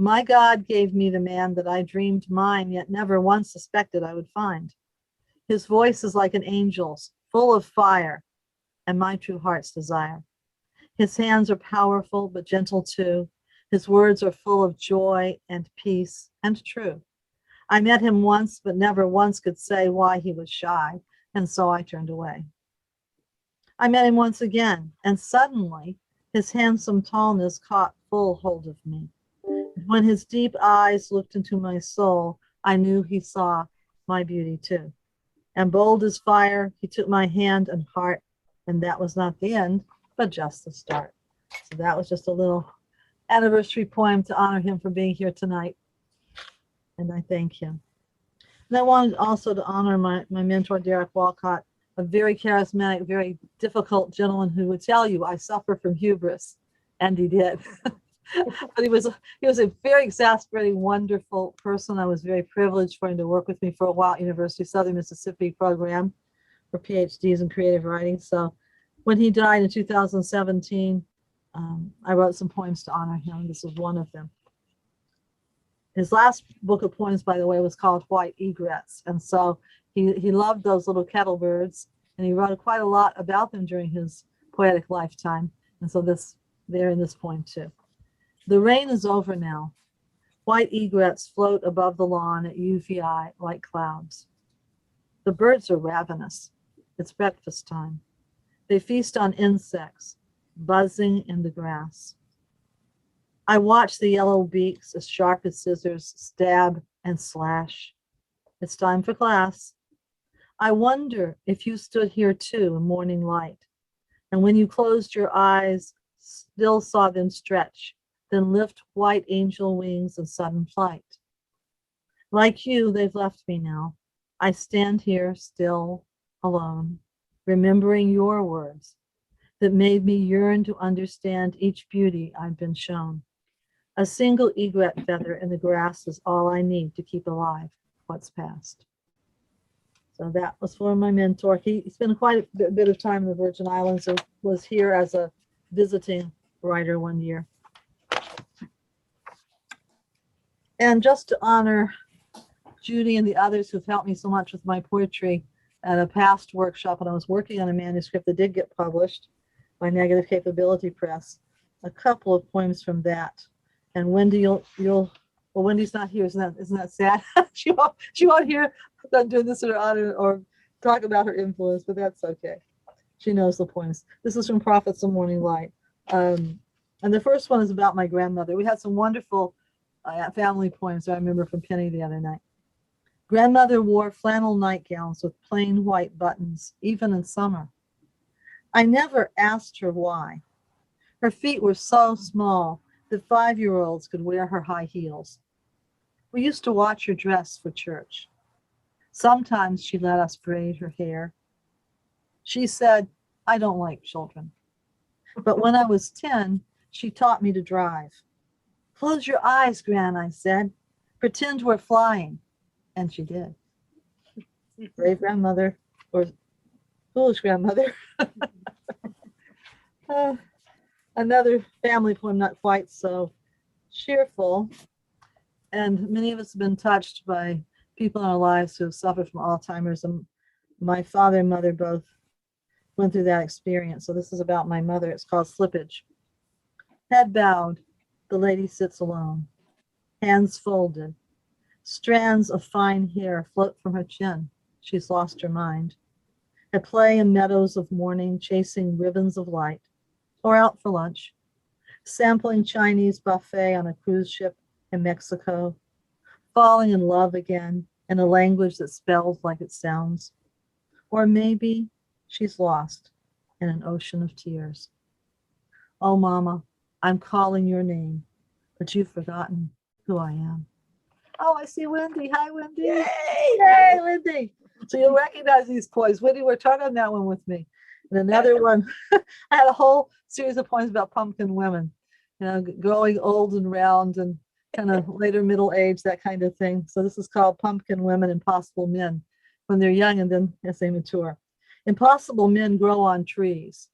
My God gave me the man that I dreamed mine, yet never once suspected I would find. His voice is like an angel's, full of fire, and my true heart's desire. His hands are powerful, but gentle too. His words are full of joy and peace and true. I met him once, but never once could say why he was shy, and so I turned away. I met him once again, and suddenly his handsome tallness caught full hold of me. When his deep eyes looked into my soul, I knew he saw my beauty too. And bold as fire, he took my hand and heart, and that was not the end, but just the start. So that was just a little anniversary poem to honor him for being here tonight. And I thank him. And I wanted also to honor my mentor, Derek Walcott, a very charismatic, very difficult gentleman who would tell you, I suffer from hubris. And he did. But he was a very exasperating, wonderful person. I was very privileged for him to work with me for a while at University of Southern Mississippi program for PhDs in creative writing. So when he died in 2017, I wrote some poems to honor him. This was one of them. His last book of poems, by the way, was called White Egrets. And so he loved those little kettle birds, and he wrote quite a lot about them during his poetic lifetime. And so they're in this poem too. The rain is over now. White egrets float above the lawn at UVI like clouds. The birds are ravenous. It's breakfast time. They feast on insects, buzzing in the grass. I watch the yellow beaks as sharp as scissors stab and slash. It's time for class. I wonder if you stood here too in morning light, and when you closed your eyes, still saw them stretch, then lift white angel wings in sudden flight. Like you, they've left me now. I stand here still, alone, remembering your words that made me yearn to understand each beauty I've been shown. A single egret feather in the grass is all I need to keep alive what's past. So that was for my mentor. He spent quite a bit of time in the Virgin Islands and was here as a visiting writer one year. And just to honor Judy and the others who've helped me so much with my poetry at a past workshop when I was working on a manuscript that did get published by Negative Capability Press, a couple of poems from that. And Wendy, well, Wendy's not here. Isn't that sad? she won't hear them doing this in her honor or talk about her influence, but that's okay. She knows the poems. This is from Prophets of Morning Light. And the first one is about my grandmother. We had some wonderful family poems I remember from Penny the other night. Grandmother wore flannel nightgowns with plain white buttons, even in summer. I never asked her why. Her feet were so small that 5-year-olds could wear her high heels. We used to watch her dress for church. Sometimes she let us braid her hair. She said, I don't like children. But when I was 10, she taught me to drive. Close your eyes, Gran, I said. Pretend we're flying. And she did. Brave grandmother, or foolish grandmother. Another family poem, not quite so cheerful. And many of us have been touched by people in our lives who have suffered from Alzheimer's. And my father and mother both went through that experience. So this is about my mother. It's called Slippage. Head bowed, the lady sits alone. Hands folded. Strands of fine hair float from her chin. She's lost her mind. At play in meadows of morning, chasing ribbons of light, or out for lunch, sampling Chinese buffet on a cruise ship in Mexico, falling in love again in a language that spells like it sounds. Or maybe she's lost in an ocean of tears. Oh, Mama, I'm calling your name, but you've forgotten who I am. Oh, I see Wendy. Hi, Wendy. Yay! Yay, Wendy. So you'll recognize these poems. Wendy worked hard on that one with me. And another one, I had a whole series of poems about pumpkin women, you know, growing old and round and kind of later middle age, that kind of thing. So this is called Pumpkin Women, Impossible Men, when they're young and then as they mature. Impossible men grow on trees.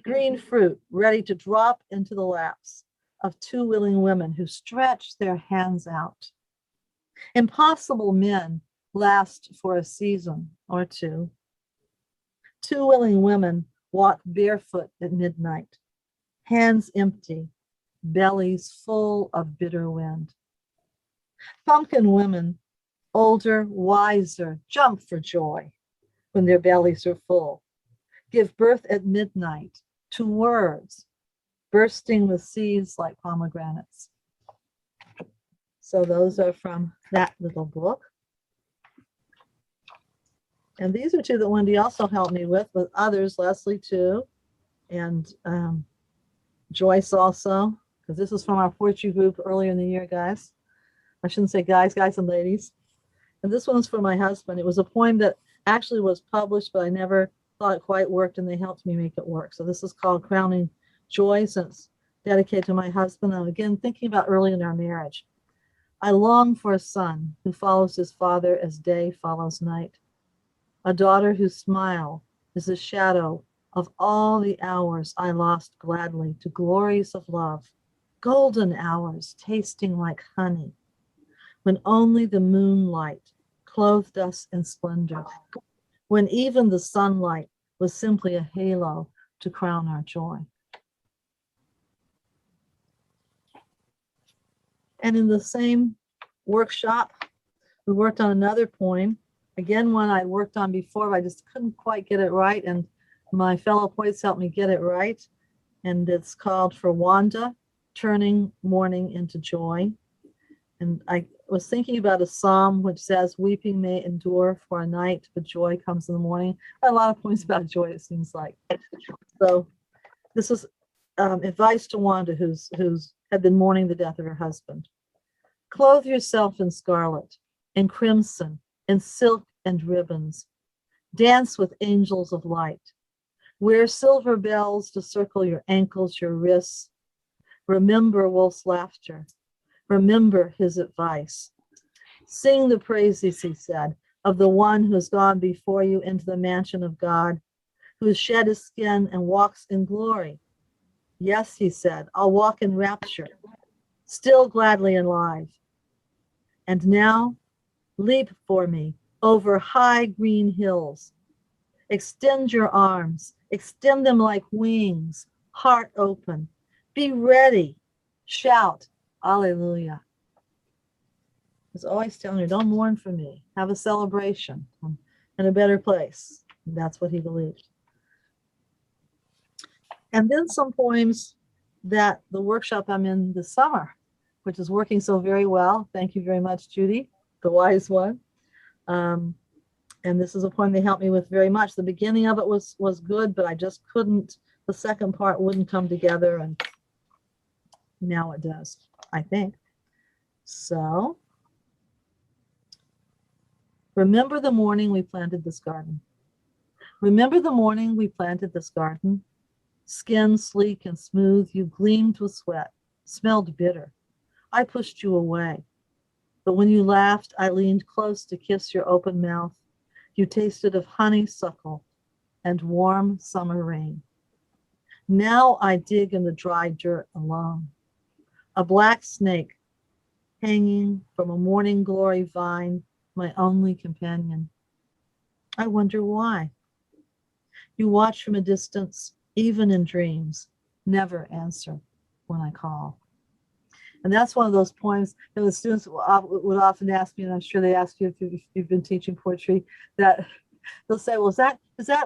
Green fruit ready to drop into the laps of two willing women who stretch their hands out. Impossible men last for a season or two. Two willing women walk barefoot at midnight, hands empty, bellies full of bitter wind. Pumpkin women, older, wiser, jump for joy when their bellies are full, give birth at midnight to words bursting with seeds like pomegranates. So those are from that little book. And these are two that Wendy also helped me with others, Leslie too, and Joyce also, because this is from our poetry group earlier in the year, guys. I shouldn't say guys and ladies. And this one's for my husband. It was a poem that actually was published, but I never thought it quite worked, and they helped me make it work. So this is called Crowning Joy, since dedicated to my husband. And again, thinking about early in our marriage. I long for a son who follows his father as day follows night. A daughter whose smile is a shadow of all the hours I lost gladly to glories of love, golden hours tasting like honey, when only the moonlight clothed us in splendor, when even the sunlight was simply a halo to crown our joy. And in the same workshop, we worked on another poem. Again, one I worked on before, but I just couldn't quite get it right. And my fellow poets helped me get it right. And it's called For Wanda, Turning Mourning into Joy. And I was thinking about a psalm which says, weeping may endure for a night, but joy comes in the morning. A lot of poems about joy, it seems like. So this is advice to Wanda, who's had been mourning the death of her husband. Clothe yourself in scarlet and crimson and silk and ribbons. Dance with angels of light. Wear silver bells to circle your ankles, your wrists. Remember Wolf's laughter. Remember his advice. Sing the praises, he said, of the one who has gone before you into the mansion of God, who has shed his skin and walks in glory. Yes, he said, I'll walk in rapture, still gladly alive. And now, leap for me over high green hills. Extend your arms, extend them like wings, heart open. Be ready, shout, Alleluia. I was always telling her, don't mourn for me, have a celebration in a better place. And that's what he believed. And then some poems that the workshop I'm in this summer, which is working so very well. Thank you very much, Judy, the wise one. And this is a poem they helped me with very much. The beginning of it was good, but I just couldn't, the second part wouldn't come together, and now it does, I think. So, remember the morning we planted this garden. Remember the morning we planted this garden. Skin sleek and smooth, you gleamed with sweat, smelled bitter. I pushed you away. But when you laughed, I leaned close to kiss your open mouth. You tasted of honeysuckle and warm summer rain. Now I dig in the dry dirt alone. A black snake hanging from a morning glory vine, my only companion. I wonder why. You watch from a distance, even in dreams, never answer when I call. And that's one of those poems that the students would often ask me, and I'm sure they ask you if you've been teaching poetry, that they'll say, well, is that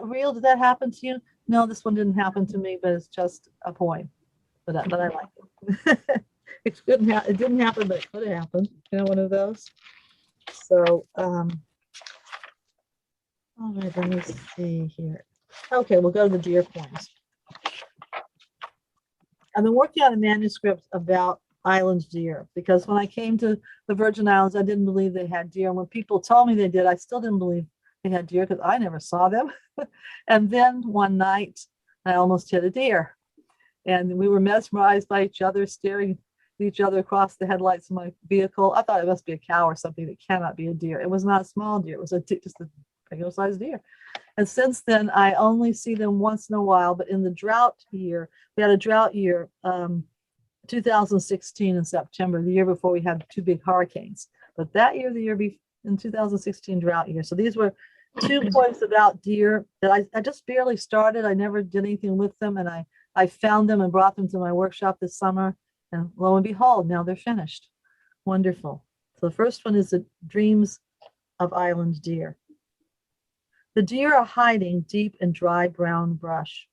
real? Did that happen to you? No, this one didn't happen to me, but it's just a poem. But I like it. It didn't happen, but it could have happened. You know, one of those. So, all right, let me see here. Okay, we'll go to the deer poems. I've been working on a manuscript about island deer, because when I came to the Virgin Islands, I didn't believe they had deer. And when people told me they did, I still didn't believe they had deer because I never saw them. And then one night, I almost hit a deer. And we were mesmerized by each other, staring at each other across the headlights of my vehicle. I thought it must be a cow or something. That cannot be a deer. It was not a small deer. It was just a regular sized deer. And since then, I only see them once in a while. But in the drought year, we had a drought year 2016 in September, the year before we had two big hurricanes. But that year, the year in 2016 drought year. So these were two poems about deer that I just barely started. I never did anything with them. And I found them and brought them to my workshop this summer. And lo and behold, now they're finished. Wonderful. So the first one is the Dreams of Island Deer. The deer are hiding deep in dry brown brush.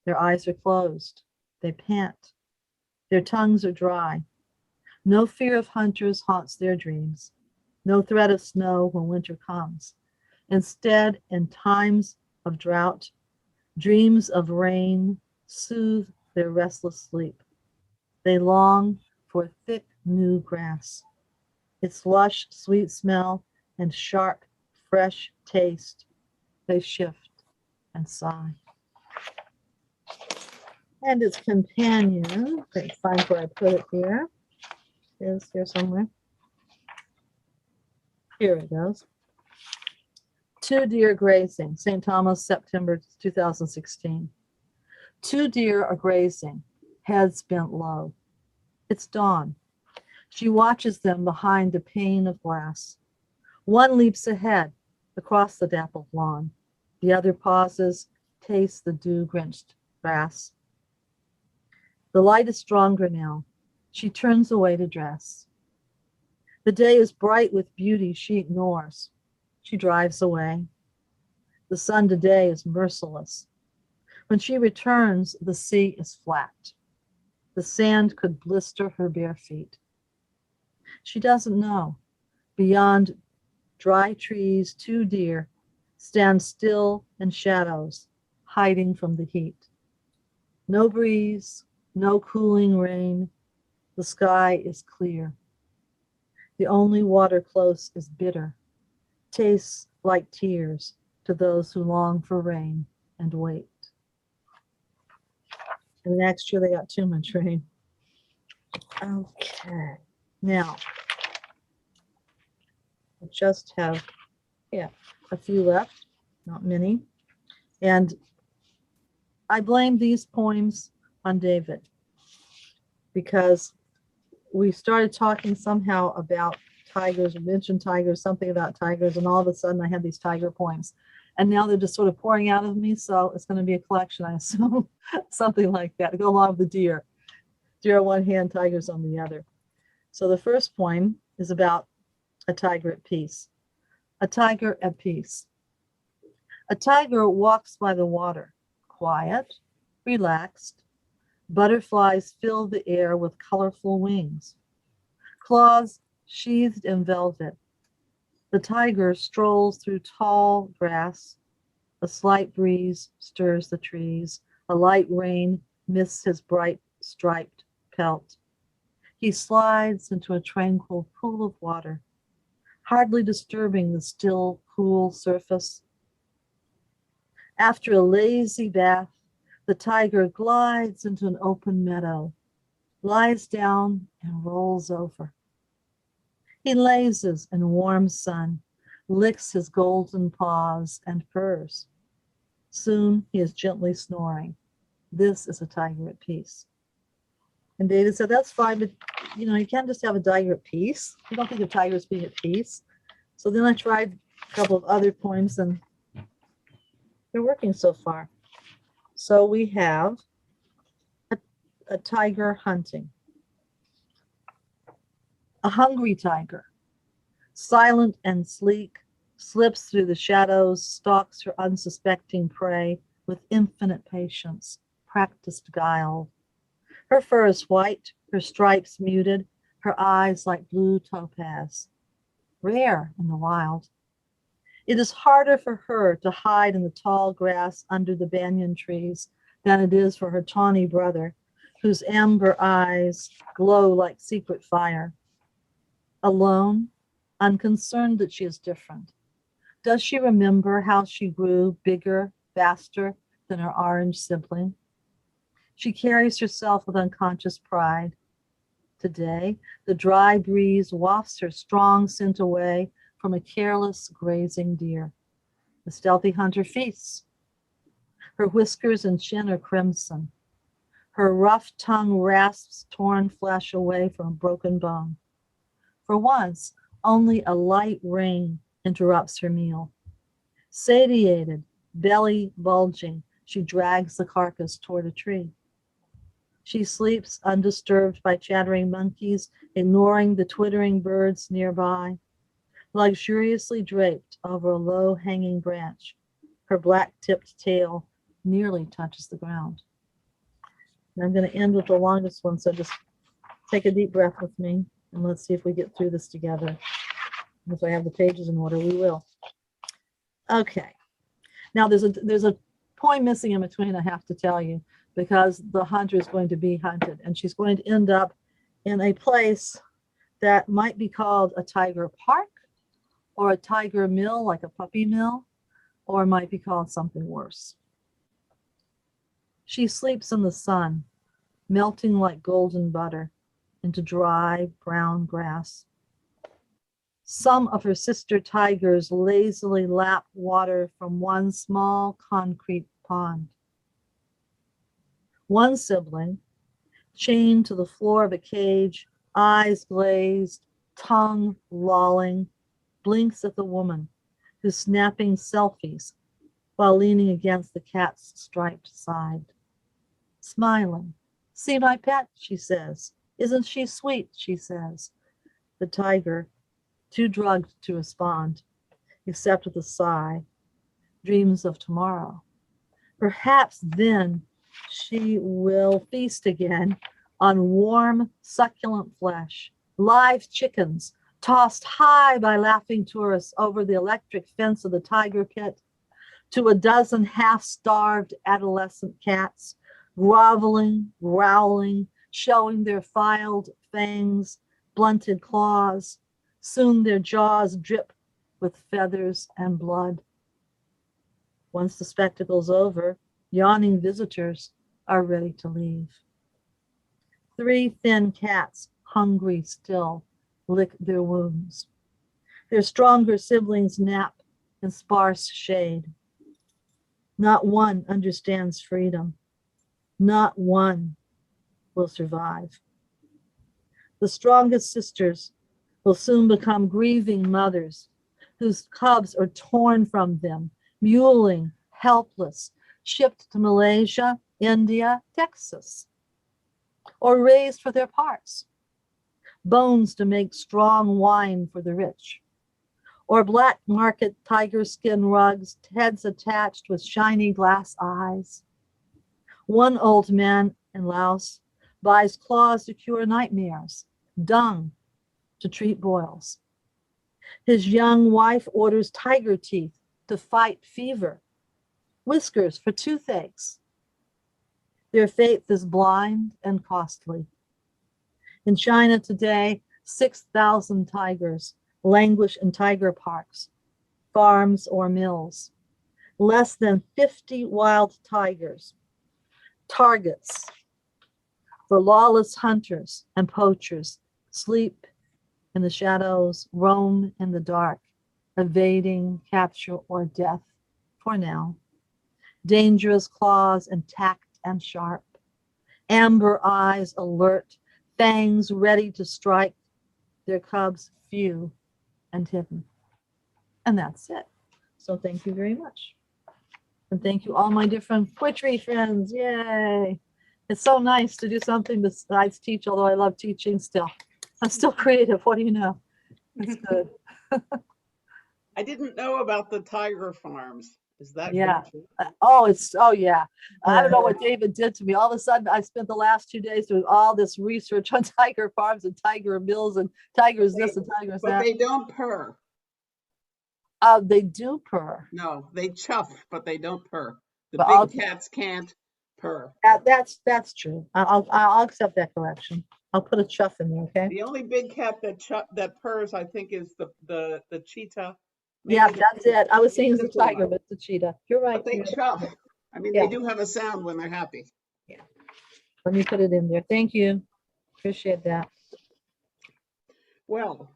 Their eyes are closed. They pant. Their tongues are dry. No fear of hunters haunts their dreams. No threat of snow when winter comes. Instead, in times of drought, dreams of rain soothe their restless sleep. They long for thick new grass. Its lush, sweet smell and sharp, fresh taste. They shift and sigh. And its companion, let's find where I put it here, is here somewhere. Here it goes. Two deer grazing, St. Thomas, September 2016. Two deer are grazing, heads bent low. It's dawn. She watches them behind a pane of glass. One leaps ahead across the dappled lawn. The other pauses, tastes the dew-drenched grass. The light is stronger now. She turns away to dress. The day is bright with beauty she ignores. She drives away. The sun today is merciless. When she returns, the sea is flat. The sand could blister her bare feet. She doesn't know. Beyond dry trees, two deer stand still in shadows, hiding from the heat. No breeze, no cooling rain. The sky is clear. The only water close is bitter, tastes like tears to those who long for rain and wait. And next year they got too much rain. Okay, now I just have, a few left, not many. And I blame these poems on David because we started talking somehow about tigers, mentioned tigers, something about tigers, and all of a sudden I had these tiger poems. And now they're just sort of pouring out of me, so it's going to be a collection, I assume, something like that, to go along with the deer. Deer on one hand, tigers on the other. So the first poem is about a tiger at peace. A tiger at peace. A tiger walks by the water, quiet, relaxed. Butterflies fill the air with colorful wings. Claws sheathed in velvet. The tiger strolls through tall grass. A slight breeze stirs the trees. A light rain mists his bright striped pelt. He slides into a tranquil pool of water, hardly disturbing the still, cool surface. After a lazy bath, the tiger glides into an open meadow, lies down and rolls over. He lazes in warm sun, licks his golden paws and purrs. Soon he is gently snoring. This is a tiger at peace. And David said, that's fine, but you can't just have a tiger at peace. You don't think of tigers being at peace. So then I tried a couple of other poems and they're working so far. So we have a tiger hunting. A hungry tiger, silent and sleek, slips through the shadows, stalks her unsuspecting prey with infinite patience, practiced guile. Her fur is white, her stripes muted, her eyes like blue topaz. Rare in the wild. It is harder for her to hide in the tall grass under the banyan trees than it is for her tawny brother, whose amber eyes glow like secret fire. Alone, unconcerned that she is different. Does she remember how she grew bigger, faster than her orange sibling? She carries herself with unconscious pride. Today, the dry breeze wafts her strong scent away from a careless grazing deer. The stealthy hunter feasts. Her whiskers and chin are crimson. Her rough tongue rasps torn flesh away from a broken bone. For once, only a light rain interrupts her meal. Satiated, belly bulging, she drags the carcass toward a tree. She sleeps undisturbed by chattering monkeys, ignoring the twittering birds nearby. Luxuriously draped over a low-hanging branch, her black-tipped tail nearly touches the ground. And I'm going to end with the longest one, so just take a deep breath with me, and let's see if we get through this together. If I have the pages in order, we will. Okay. Now, there's a poem missing in between, I have to tell you, because the hunter is going to be hunted, and she's going to end up in a place that might be called a tiger park, or a tiger mill, like a puppy mill, or it might be called something worse. She sleeps in the sun, melting like golden butter into dry brown grass. Some of her sister tigers lazily lap water from one small concrete pond. One sibling, chained to the floor of a cage, eyes glazed, tongue lolling, blinks at the woman who's snapping selfies while leaning against the cat's striped side. Smiling. See my pet, she says. Isn't she sweet, she says. The tiger, too drugged to respond, except with a sigh, dreams of tomorrow. Perhaps then she will feast again on warm, succulent flesh, live chickens tossed high by laughing tourists over the electric fence of the tiger pit, to a dozen half-starved adolescent cats, groveling, growling, showing their filed fangs, blunted claws. Soon their jaws drip with feathers and blood. Once the spectacle's over, yawning visitors are ready to leave. 3 thin cats, hungry still, lick their wounds. Their stronger siblings nap in sparse shade. Not one understands freedom. Not one will survive. The strongest sisters will soon become grieving mothers whose cubs are torn from them, mewling, helpless, shipped to Malaysia, India, Texas, or raised for their parts. Bones to make strong wine for the rich, or black market tiger skin rugs, heads attached with shiny glass eyes. One old man in Laos buys claws to cure nightmares, dung to treat boils. His young wife orders tiger teeth to fight fever, whiskers for toothaches. Their faith is blind and costly. In China today, 6,000 tigers languish in tiger parks, farms, or mills. Less than 50 wild tigers, targets for lawless hunters and poachers, sleep in the shadows, roam in the dark, evading capture or death for now. Dangerous claws intact and sharp, amber eyes alert, fangs ready to strike, their cubs few and hidden. And that's it. So thank you very much. And thank you all my different poetry friends. Yay. It's so nice to do something besides teach, although I love teaching still. I'm still creative. What do you know? It's good. I didn't know about the tiger farms. Is that Yeah. true? Oh yeah. I don't know what David did to me. All of a sudden, I spent the last 2 days doing all this research on tiger farms and tiger mills and tigers this and tigers But that. they don't purr. They do purr. No, they chuff, but they don't purr. The But big cats can't purr. that's true. I'll accept that correction. I'll put a chuff in there. Okay. The only big cat that purrs, I think, is the cheetah. Maybe Yeah, that's it. I was saying it's the a tiger, puma. but it's a cheetah. You're right. But they chuff. I mean, Yeah. they do have a sound when they're happy. Yeah. Let me put it in there. Thank you. Appreciate that. Well,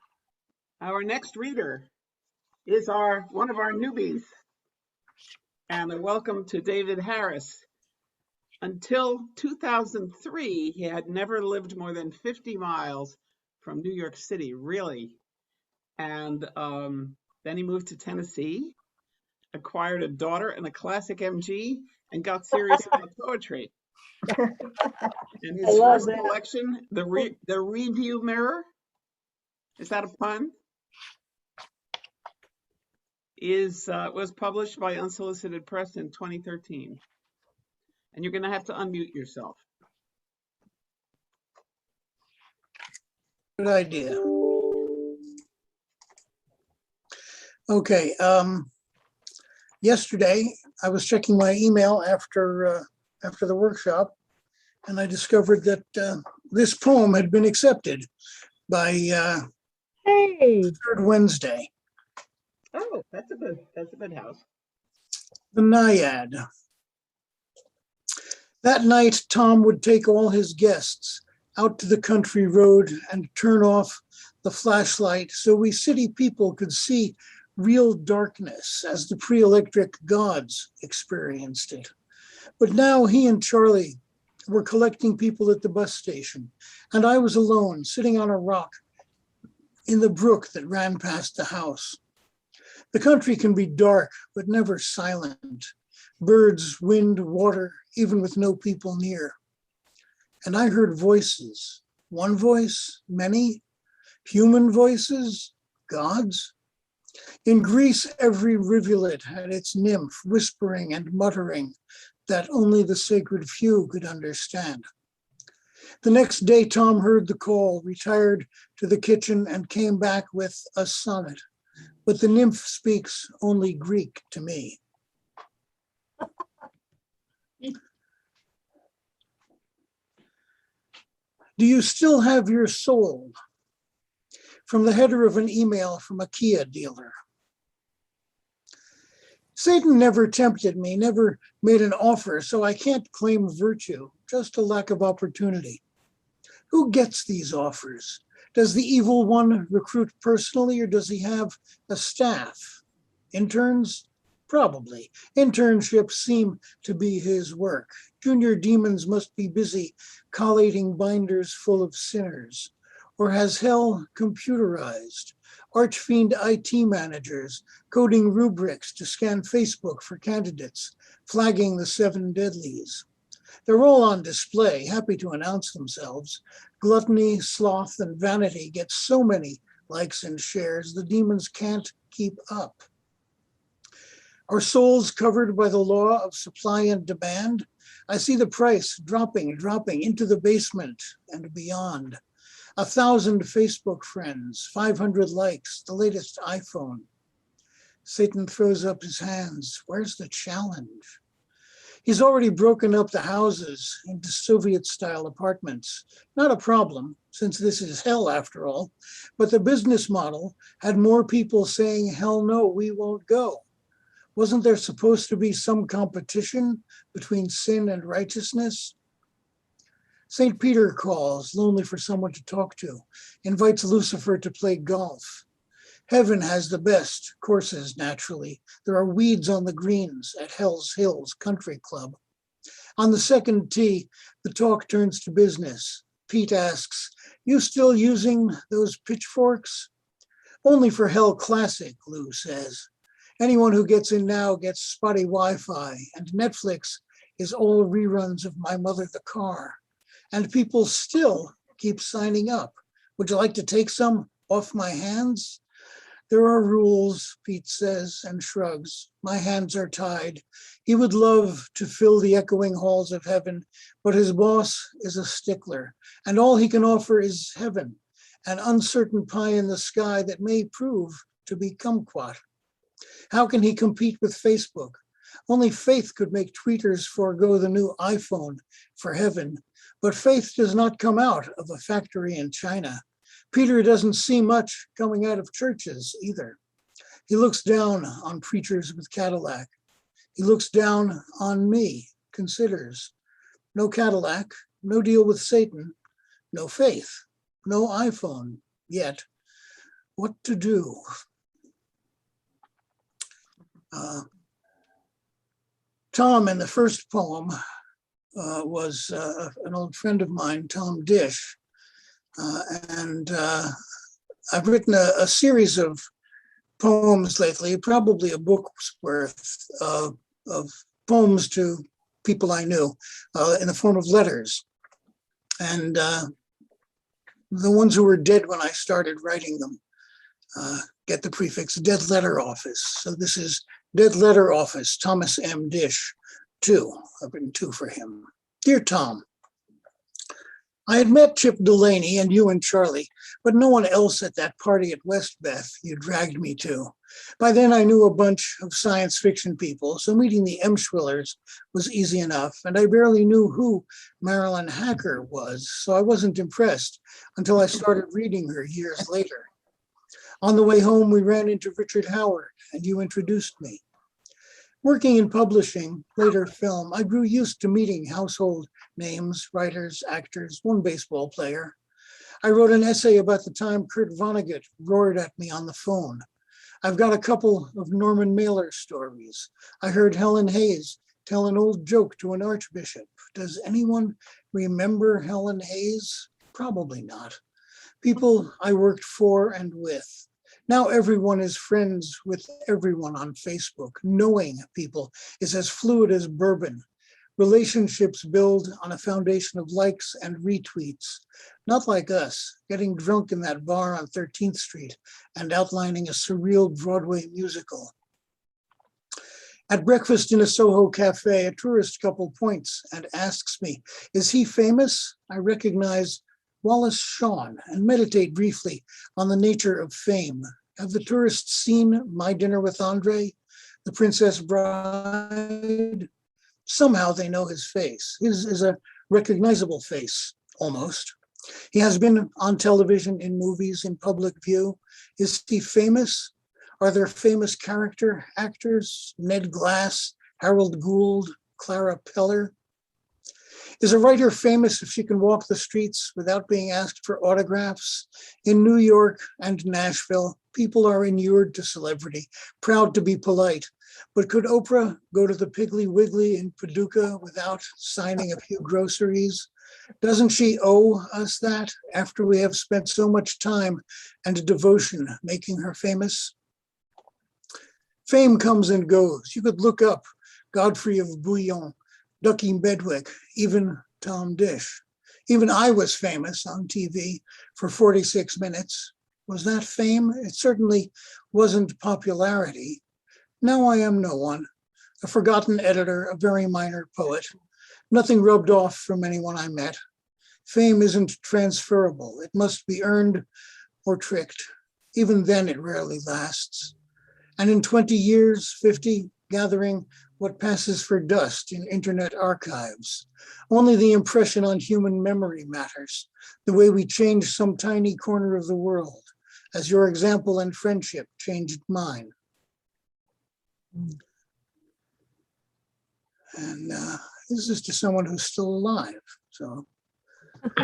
our next reader is one of our newbies. And a welcome to David Harris. Until 2003, he had never lived more than 50 miles from New York City, really. And then he moved to Tennessee, acquired a daughter and a classic MG, and got serious about poetry. And I his love first that. collection, the Review Mirror, is that a pun? Was published by Unsolicited Press in 2013. And you're going to have to unmute yourself. Good idea. Okay. Yesterday, I was checking my email after the workshop, and I discovered that this poem had been accepted by Hey, Third Wednesday. Oh, that's a good house. The Naiad. That night, Tom would take all his guests out to the country road and turn off the flashlight so we city people could see real darkness as the pre-electric gods experienced it. But now he and Charlie were collecting people at the bus station, and I was alone, sitting on a rock in the brook that ran past the house. The country can be dark, but never silent. Birds, wind, water, even with no people near. And I heard voices. One voice, many, human voices, gods. In Greece, every rivulet had its nymph whispering and muttering that only the sacred few could understand. The next day, Tom heard the call, retired to the kitchen, and came back with a sonnet. But the nymph speaks only Greek to me. Do you still have your soul? From the header of an email from a Kia dealer. Satan never tempted me, never made an offer, so I can't claim virtue, just a lack of opportunity. Who gets these offers? Does the evil one recruit personally, or does he have a staff? Interns? Probably. Internships seem to be his work. Junior demons must be busy collating binders full of sinners. Or has hell computerized? Archfiend IT managers coding rubrics to scan Facebook for candidates, flagging the 7 deadlies. They're all on display, happy to announce themselves. Gluttony, sloth, and vanity get so many likes and shares, the demons can't keep up. Are souls covered by the law of supply and demand? I see the price dropping into the basement and beyond. 1,000 Facebook friends, 500 likes, the latest iPhone. Satan throws up his hands. Where's the challenge? He's already broken up the houses into Soviet-style apartments. Not a problem, since this is hell after all, but the business model had more people saying, hell no, we won't go. Wasn't there supposed to be some competition between sin and righteousness? St. Peter calls, lonely for someone to talk to, invites Lucifer to play golf. Heaven has the best courses, naturally. There are weeds on the greens at Hell's Hills Country Club. On the second tee, the talk turns to business. Pete asks, you still using those pitchforks? Only for Hell Classic, Lou says. Anyone who gets in now gets spotty Wi-Fi, and Netflix is all reruns of My Mother the Car. And people still keep signing up. Would you like to take some off my hands? There are rules, Pete says and shrugs. My hands are tied. He would love to fill the echoing halls of heaven, but his boss is a stickler, and all he can offer is heaven, an uncertain pie in the sky that may prove to be kumquat. How can he compete with Facebook? Only faith could make tweeters forego the new iPhone for heaven, but faith does not come out of a factory in China. Peter doesn't see much coming out of churches either. He looks down on preachers with Cadillac. He looks down on me, considers. No Cadillac, no deal with Satan, no faith, no iPhone yet. What to do? Tom, in the first poem, was an old friend of mine, Tom Dish. And I've written a series of poems lately, probably a book's worth of poems to people I knew in the form of letters. And the ones who were dead when I started writing them get the prefix Dead Letter Office. So this is Dead Letter Office, Thomas M. Dish, 2. I've written 2 for him. Dear Tom, I had met Chip Delaney and you and Charlie, but no one else at that party at Westbeth you dragged me to. By then I knew a bunch of science fiction people, so meeting the Emschwillers was easy enough, and I barely knew who Marilyn Hacker was, so I wasn't impressed until I started reading her years later. On the way home, we ran into Richard Howard, and you introduced me. Working in publishing, later film, I grew used to meeting household names, writers, actors, one baseball player. I wrote an essay about the time Kurt Vonnegut roared at me on the phone. I've got a couple of Norman Mailer stories. I heard Helen Hayes tell an old joke to an archbishop. Does anyone remember Helen Hayes? Probably not. People I worked for and with. Now everyone is friends with everyone on Facebook. Knowing people is as fluid as bourbon. Relationships build on a foundation of likes and retweets. Not like us, getting drunk in that bar on 13th Street and outlining a surreal Broadway musical. At breakfast in a Soho cafe, a tourist couple points and asks me, is he famous? I recognize Wallace Shawn and meditate briefly on the nature of fame. Have the tourists seen My Dinner with Andre, The Princess Bride? Somehow they know his face. His is a recognizable face, almost. He has been on television, in movies, in public view. Is he famous? Are there famous character actors? Ned Glass, Harold Gould, Clara Peller? Is a writer famous if she can walk the streets without being asked for autographs? In New York and Nashville, people are inured to celebrity, proud to be polite. But could Oprah go to the Piggly Wiggly in Paducah without signing a few groceries? Doesn't she owe us that after we have spent so much time and devotion making her famous? Fame comes and goes. You could look up Godfrey of Bouillon, Ducky Bedwick, even Tom Dish. Even I was famous on TV for 46 minutes. Was that fame? It certainly wasn't popularity. Now I am no one, a forgotten editor, a very minor poet. Nothing rubbed off from anyone I met. Fame isn't transferable. It must be earned or tricked. Even then, it rarely lasts. And in 20 years, 50, gathering what passes for dust in internet archives. Only the impression on human memory matters, the way we change some tiny corner of the world, as your example and friendship changed mine. And this is to someone who's still alive. So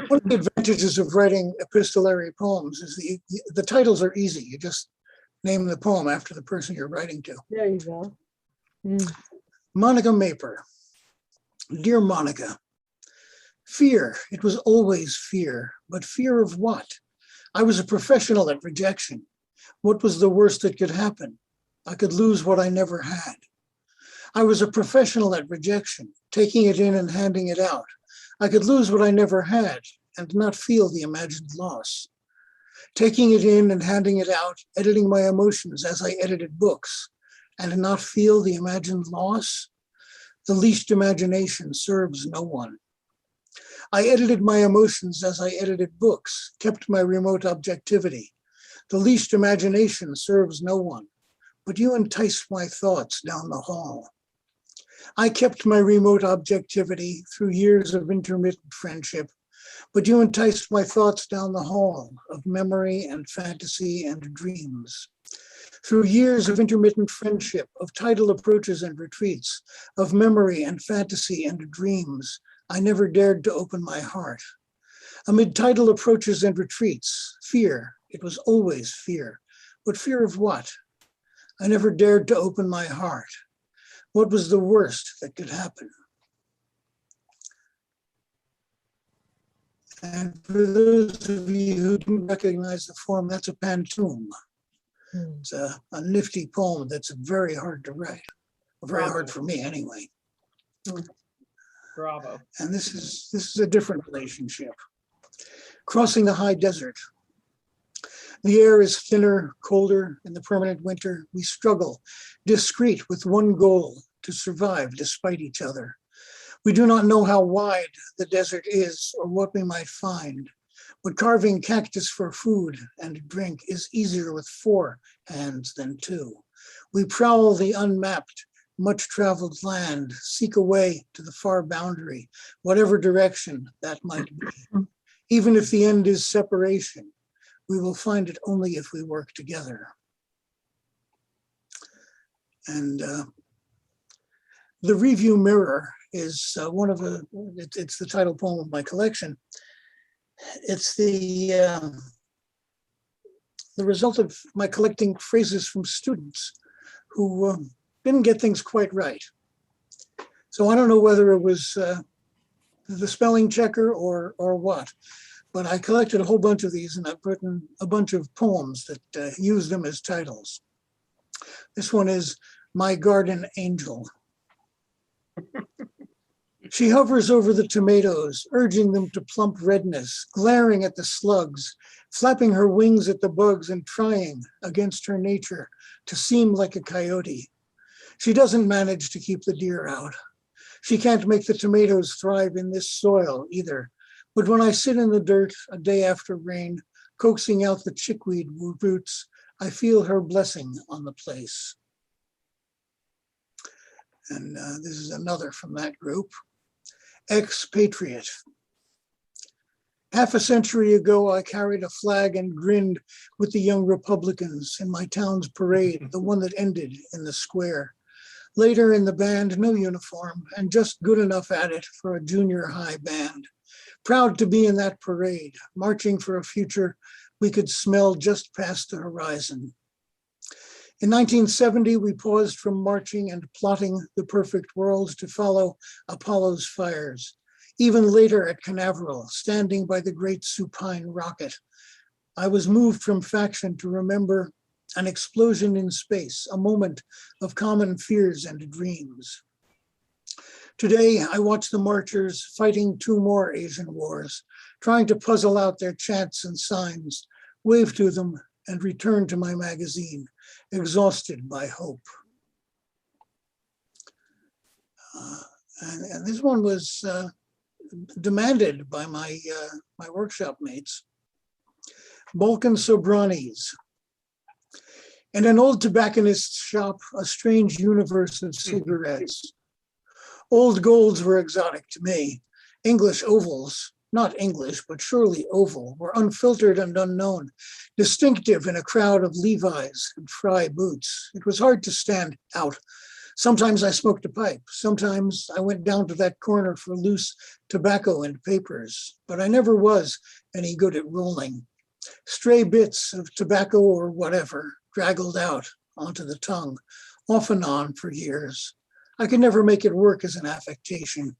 one of the advantages of writing epistolary poems is that the titles are easy. You just name the poem after the person you're writing to. There you go. Mm. Monica Maper. Dear Monica, fear, it was always fear, but fear of what? I was a professional at rejection. What was the worst that could happen? I could lose what I never had. I was a professional at rejection, taking it in and handing it out. I could lose what I never had and not feel the imagined loss. Taking it in and handing it out, editing my emotions as I edited books, and not feel the imagined loss? The least imagination serves no one. I edited my emotions as I edited books, kept my remote objectivity. The least imagination serves no one, but you enticed my thoughts down the hall. I kept my remote objectivity through years of intermittent friendship, but you enticed my thoughts down the hall of memory and fantasy and dreams. Through years of intermittent friendship, of tidal approaches and retreats, of memory and fantasy and dreams, I never dared to open my heart. Amid tidal approaches and retreats, fear, it was always fear. But fear of what? I never dared to open my heart. What was the worst that could happen? And for those of you who didn't recognize the form, that's a pantoum. It's a nifty poem that's very hard to write, very hard for me anyway. Bravo. And this is a different relationship. Crossing the high desert. The air is thinner, colder in the permanent winter. We struggle, discreet with one goal, to survive despite each other. We do not know how wide the desert is or what we might find. But carving cactus for food and drink is easier with 4 hands than 2. We prowl the unmapped, much-traveled land, seek a way to the far boundary, whatever direction that might be. Even if the end is separation, we will find it only if we work together. And The Review Mirror is it's the title poem of my collection. It's the result of my collecting phrases from students who didn't get things quite right. So I don't know whether it was the spelling checker or what, but I collected a whole bunch of these and I've written a bunch of poems that use them as titles. This one is My Garden Angel. She hovers over the tomatoes, urging them to plump redness, glaring at the slugs, flapping her wings at the bugs and trying, against her nature, to seem like a coyote. She doesn't manage to keep the deer out. She can't make the tomatoes thrive in this soil either. But when I sit in the dirt a day after rain, coaxing out the chickweed roots, I feel her blessing on the place. And this is another from that group. Expatriate. Half a century ago, I carried a flag and grinned with the young Republicans in my town's parade, the one that ended in the square. Later in the band, no uniform, and just good enough at it for a junior high band. Proud to be in that parade, marching for a future we could smell just past the horizon. In 1970, we paused from marching and plotting the perfect world to follow Apollo's fires. Even later at Canaveral, standing by the great supine rocket, I was moved from faction to remember an explosion in space, a moment of common fears and dreams. Today, I watch the marchers fighting 2 more Asian wars, trying to puzzle out their chants and signs, wave to them, and return to my magazine, exhausted by hope. And this one was demanded by my workshop mates. Balkan sobranis. In an old tobacconist's shop, a strange universe of cigarettes. Old golds were exotic to me. English ovals, not English, but surely oval, were unfiltered and unknown, distinctive in a crowd of Levi's and Fry boots. It was hard to stand out. Sometimes I smoked a pipe. Sometimes I went down to that corner for loose tobacco and papers, but I never was any good at rolling. Stray bits of tobacco or whatever draggled out onto the tongue, off and on for years. I could never make it work as an affectation.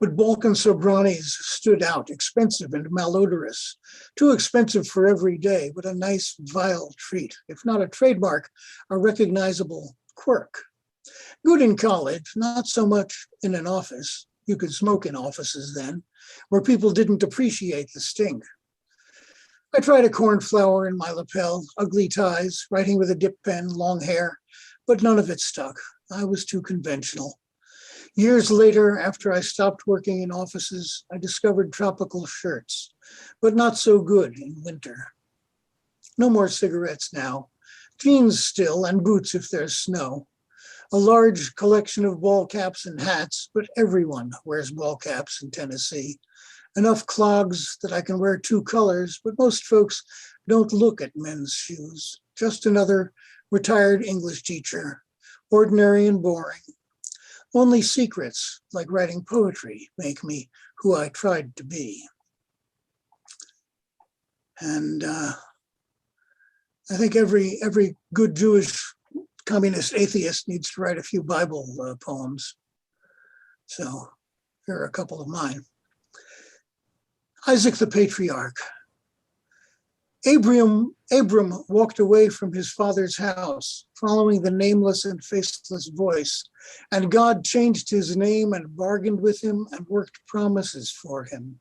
But Balkan sobranis stood out, expensive and malodorous. Too expensive for every day, but a nice, vile treat. If not a trademark, a recognizable quirk. Good in college, not so much in an office. You could smoke in offices then, where people didn't appreciate the stink. I tried a cornflower in my lapel, ugly ties, writing with a dip pen, long hair, but none of it stuck. I was too conventional. Years later, after I stopped working in offices, I discovered tropical shirts, but not so good in winter. No more cigarettes now. Jeans still, and boots if there's snow. A large collection of ball caps and hats, but everyone wears ball caps in Tennessee. Enough clogs that I can wear 2 colors, but most folks don't look at men's shoes. Just another retired English teacher, ordinary and boring. Only secrets, like writing poetry, make me who I tried to be. And I think every good Jewish communist atheist needs to write a few Bible poems. So here are a couple of mine. Isaac the patriarch. Abram walked away from his father's house, following the nameless and faceless voice, and God changed his name and bargained with him and worked promises for him.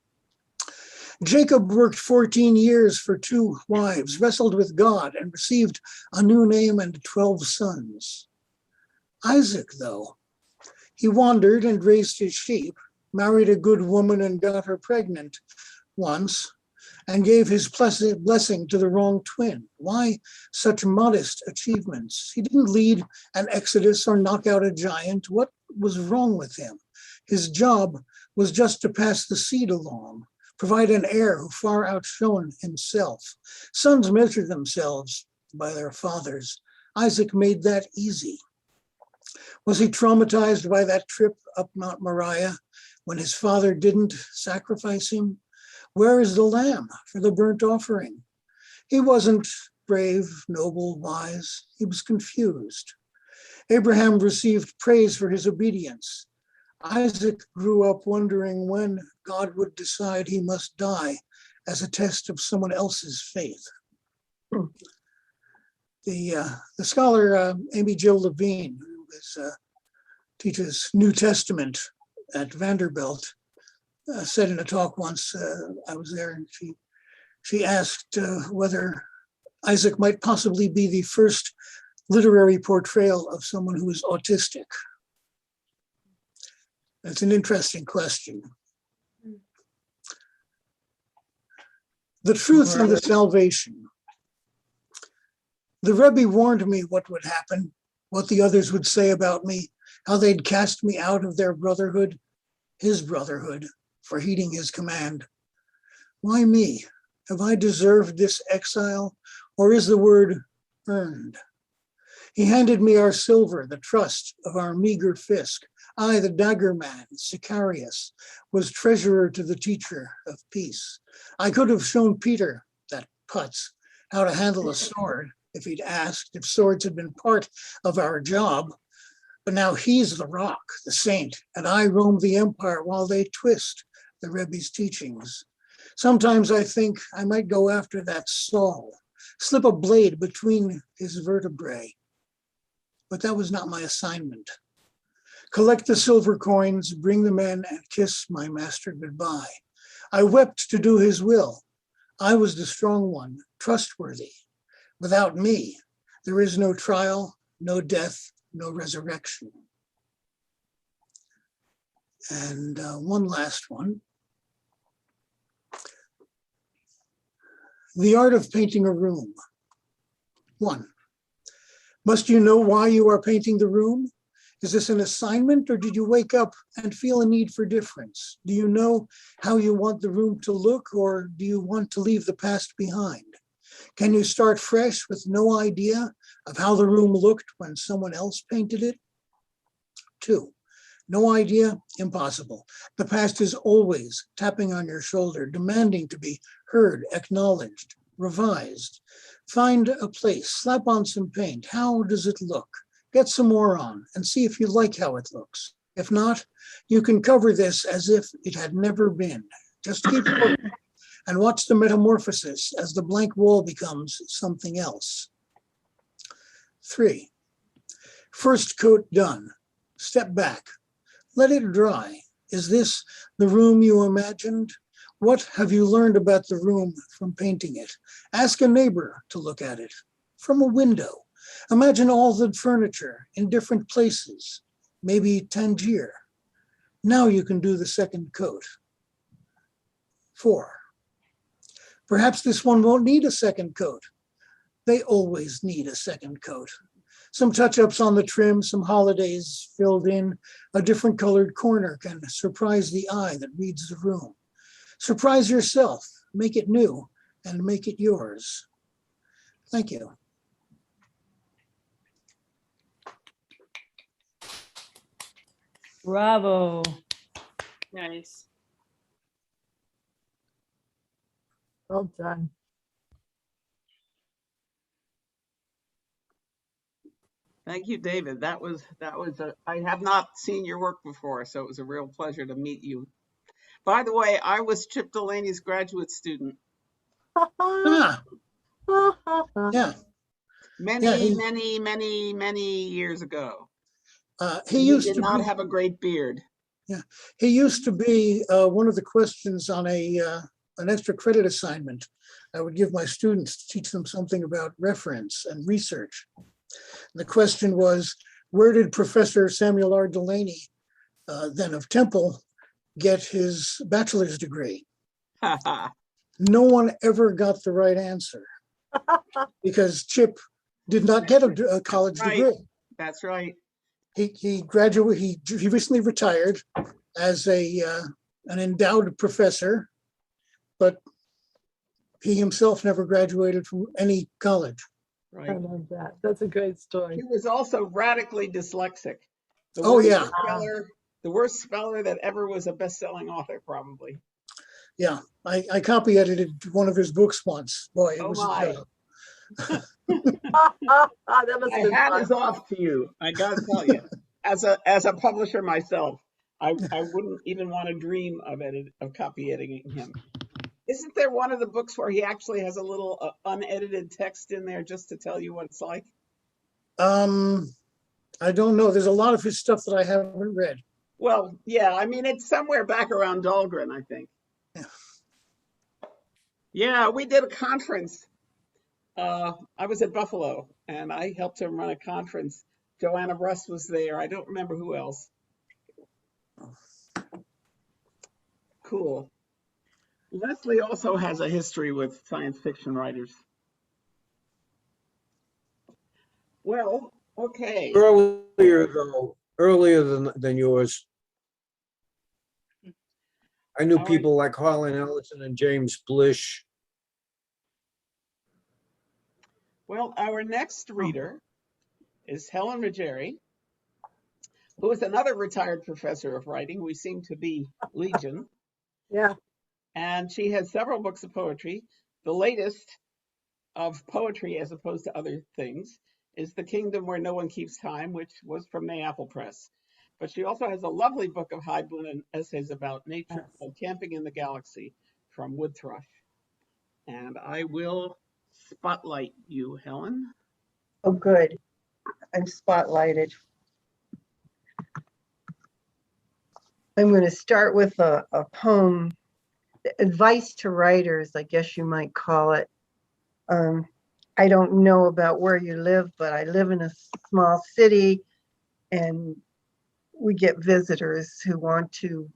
Jacob worked 14 years for 2 wives, wrestled with God, and received a new name and 12 sons. Isaac, though, he wandered and raised his sheep, married a good woman and got her pregnant once, and gave his blessing to the wrong twin. Why such modest achievements? He didn't lead an exodus or knock out a giant. What was wrong with him? His job was just to pass the seed along, provide an heir who far outshone himself. Sons measure themselves by their fathers. Isaac made that easy. Was he traumatized by that trip up Mount Moriah when his father didn't sacrifice him? Where is the lamb for the burnt offering? He wasn't brave, noble, wise. He was confused. Abraham received praise for his obedience. Isaac grew up wondering when God would decide he must die as a test of someone else's faith. The scholar Amy Jill Levine, who teaches New Testament at Vanderbilt, said in a talk once, I was there, and she asked whether Isaac might possibly be the first literary portrayal of someone who is autistic. That's an interesting question. The truth and the salvation. The Rebbe warned me what would happen, what the others would say about me, how they'd cast me out of their brotherhood, his brotherhood, for heeding his command. Why me? Have I deserved this exile, or is the word earned? He handed me our silver, the trust of our meager fisc. I, the dagger man, Sicarius, was treasurer to the teacher of peace. I could have shown Peter, that putz, how to handle a sword if he'd asked, if swords had been part of our job. But now he's the rock, the saint, and I roam the empire while they twist the Rebbe's teachings. Sometimes I think I might go after that Saul, slip a blade between his vertebrae. But that was not my assignment. Collect the silver coins, bring them in, and kiss my master goodbye. I wept to do his will. I was the strong one, trustworthy. Without me, there is no trial, no death, no resurrection. And one last one. The art of painting a room. 1. Must you know why you are painting the room? Is this an assignment, or did you wake up and feel a need for difference? Do you know how you want the room to look, or do you want to leave the past behind? Can you start fresh with no idea of how the room looked when someone else painted it? 2. No idea? Impossible. The past is always tapping on your shoulder, demanding to be heard, acknowledged, revised. Find a place, slap on some paint. How does it look? Get some more on and see if you like how it looks. If not, you can cover this as if it had never been. Just keep working and watch the metamorphosis as the blank wall becomes something else. 3. First coat done. Step back. Let it dry. Is this the room you imagined? What have you learned about the room from painting it? Ask a neighbor to look at it from a window. Imagine all the furniture in different places, maybe Tangier. Now you can do the second coat. 4. Perhaps this one won't need a second coat. They always need a second coat. Some touch-ups on the trim, some holidays filled in, a different colored corner can surprise the eye that reads the room. Surprise yourself, make it new, and make it yours. Thank you. Bravo. Nice. Well done. Thank you, David. I have not seen your work before, so it was a real pleasure to meet you By the way, I was Chip Delaney's graduate student Ah, yeah, yeah. many years ago. He And he used did to not be. have a great beard. Yeah, he used to be one of the questions on an extra credit assignment. I would give my students to teach them something about reference and research. The question was, where did Professor Samuel R. Delaney, then of Temple, get his bachelor's degree? No one ever got the right answer because Chip did not get a college Right. degree. That's right. He graduated. He recently retired as an endowed professor, but he himself never graduated from any college. I Right. love that. That's a great story. He was also radically dyslexic. The Oh, worst yeah. speller, the worst speller that ever was a best-selling author, probably. Yeah, I copy edited one of his books once. Boy, it Oh was my. That must My have been hat fun. is off to you. I gotta tell you, as a publisher myself, I wouldn't even want to dream of copy editing him. Isn't there one of the books where he actually has a little unedited text in there just to tell you what it's like? I don't know. There's a lot of his stuff that I haven't read. Well, yeah, I mean, it's somewhere back around Dahlgren, I think. Yeah. Yeah, we did a conference. I was at Buffalo and I helped him run a conference. Joanna Russ was there. I don't remember who else. Cool. Leslie also has a history with science fiction writers. Well, okay. Earlier than yours. I knew All right. people like Harlan Ellison and James Blish. Well, our next reader is Helen Ruggieri, who is another retired professor of writing. We seem to be legion. Yeah. And she has several books of poetry. The latest of poetry, as opposed to other things, is The Kingdom Where No One Keeps Time, which was from Mayapple Press. But she also has a lovely book of haiku and essays about nature called Camping in the Galaxy from Wood Thrush. And I will spotlight you, Helen. Oh, good. I'm spotlighted. I'm going to start with a poem, advice to writers, I guess you might call it. I don't know about where you live, but I live in a small city and we get visitors who want to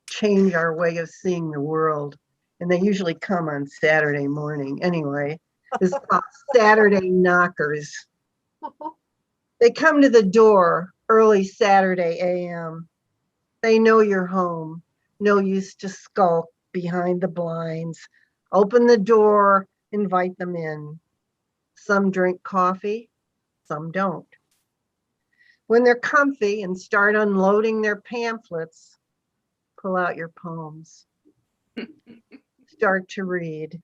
change our way of seeing the world. And they usually come on Saturday morning. Anyway, it's called Saturday Knockers. They come to the door early Saturday a.m. They know you're home. No use to skulk behind the blinds. Open the door, invite them in. Some drink coffee, some don't. When they're comfy and start unloading their pamphlets, pull out your poems. Start to read.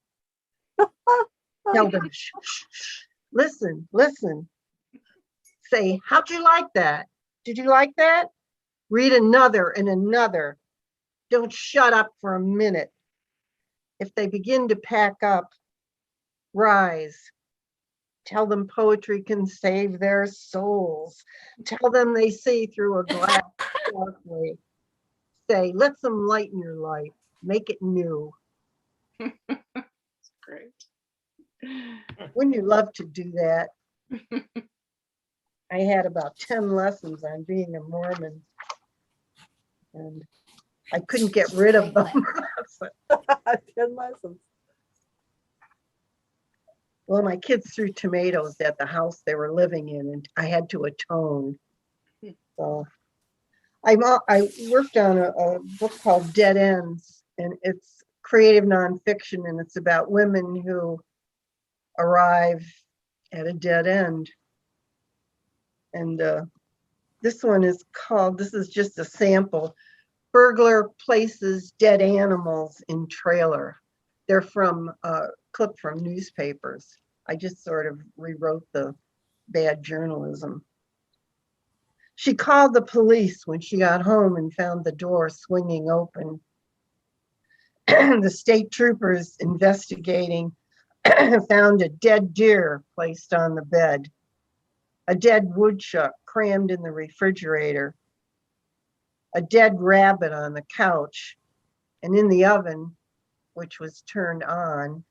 Tell them, shh, shh, shh. Listen, listen. Say, how'd you like that? Did you like that? Read another and another. Don't shut up for a minute. If they begin to pack up, rise. Tell them poetry can save their souls. Tell them they see through a glass darkly. Say, let them lighten your life. Make it new. Great. Wouldn't you love to do that? I had about 10 lessons on being a Mormon, and I couldn't get rid of them. 10 lessons. Well, my kids threw tomatoes at the house they were living in, and I had to atone. So I worked on a book called Dead Ends, and it's creative nonfiction, and it's about women who arrive at a dead end. And this one is called, this is just a sample, Burglar Places Dead Animals in Trailer. They're from clip from newspapers. I just sort of rewrote the bad journalism. She called the police when she got home and found the door swinging open. The state troopers investigating found a dead deer placed on the bed, a dead woodchuck crammed in the refrigerator, a dead rabbit on the couch, and in the oven, which was turned on,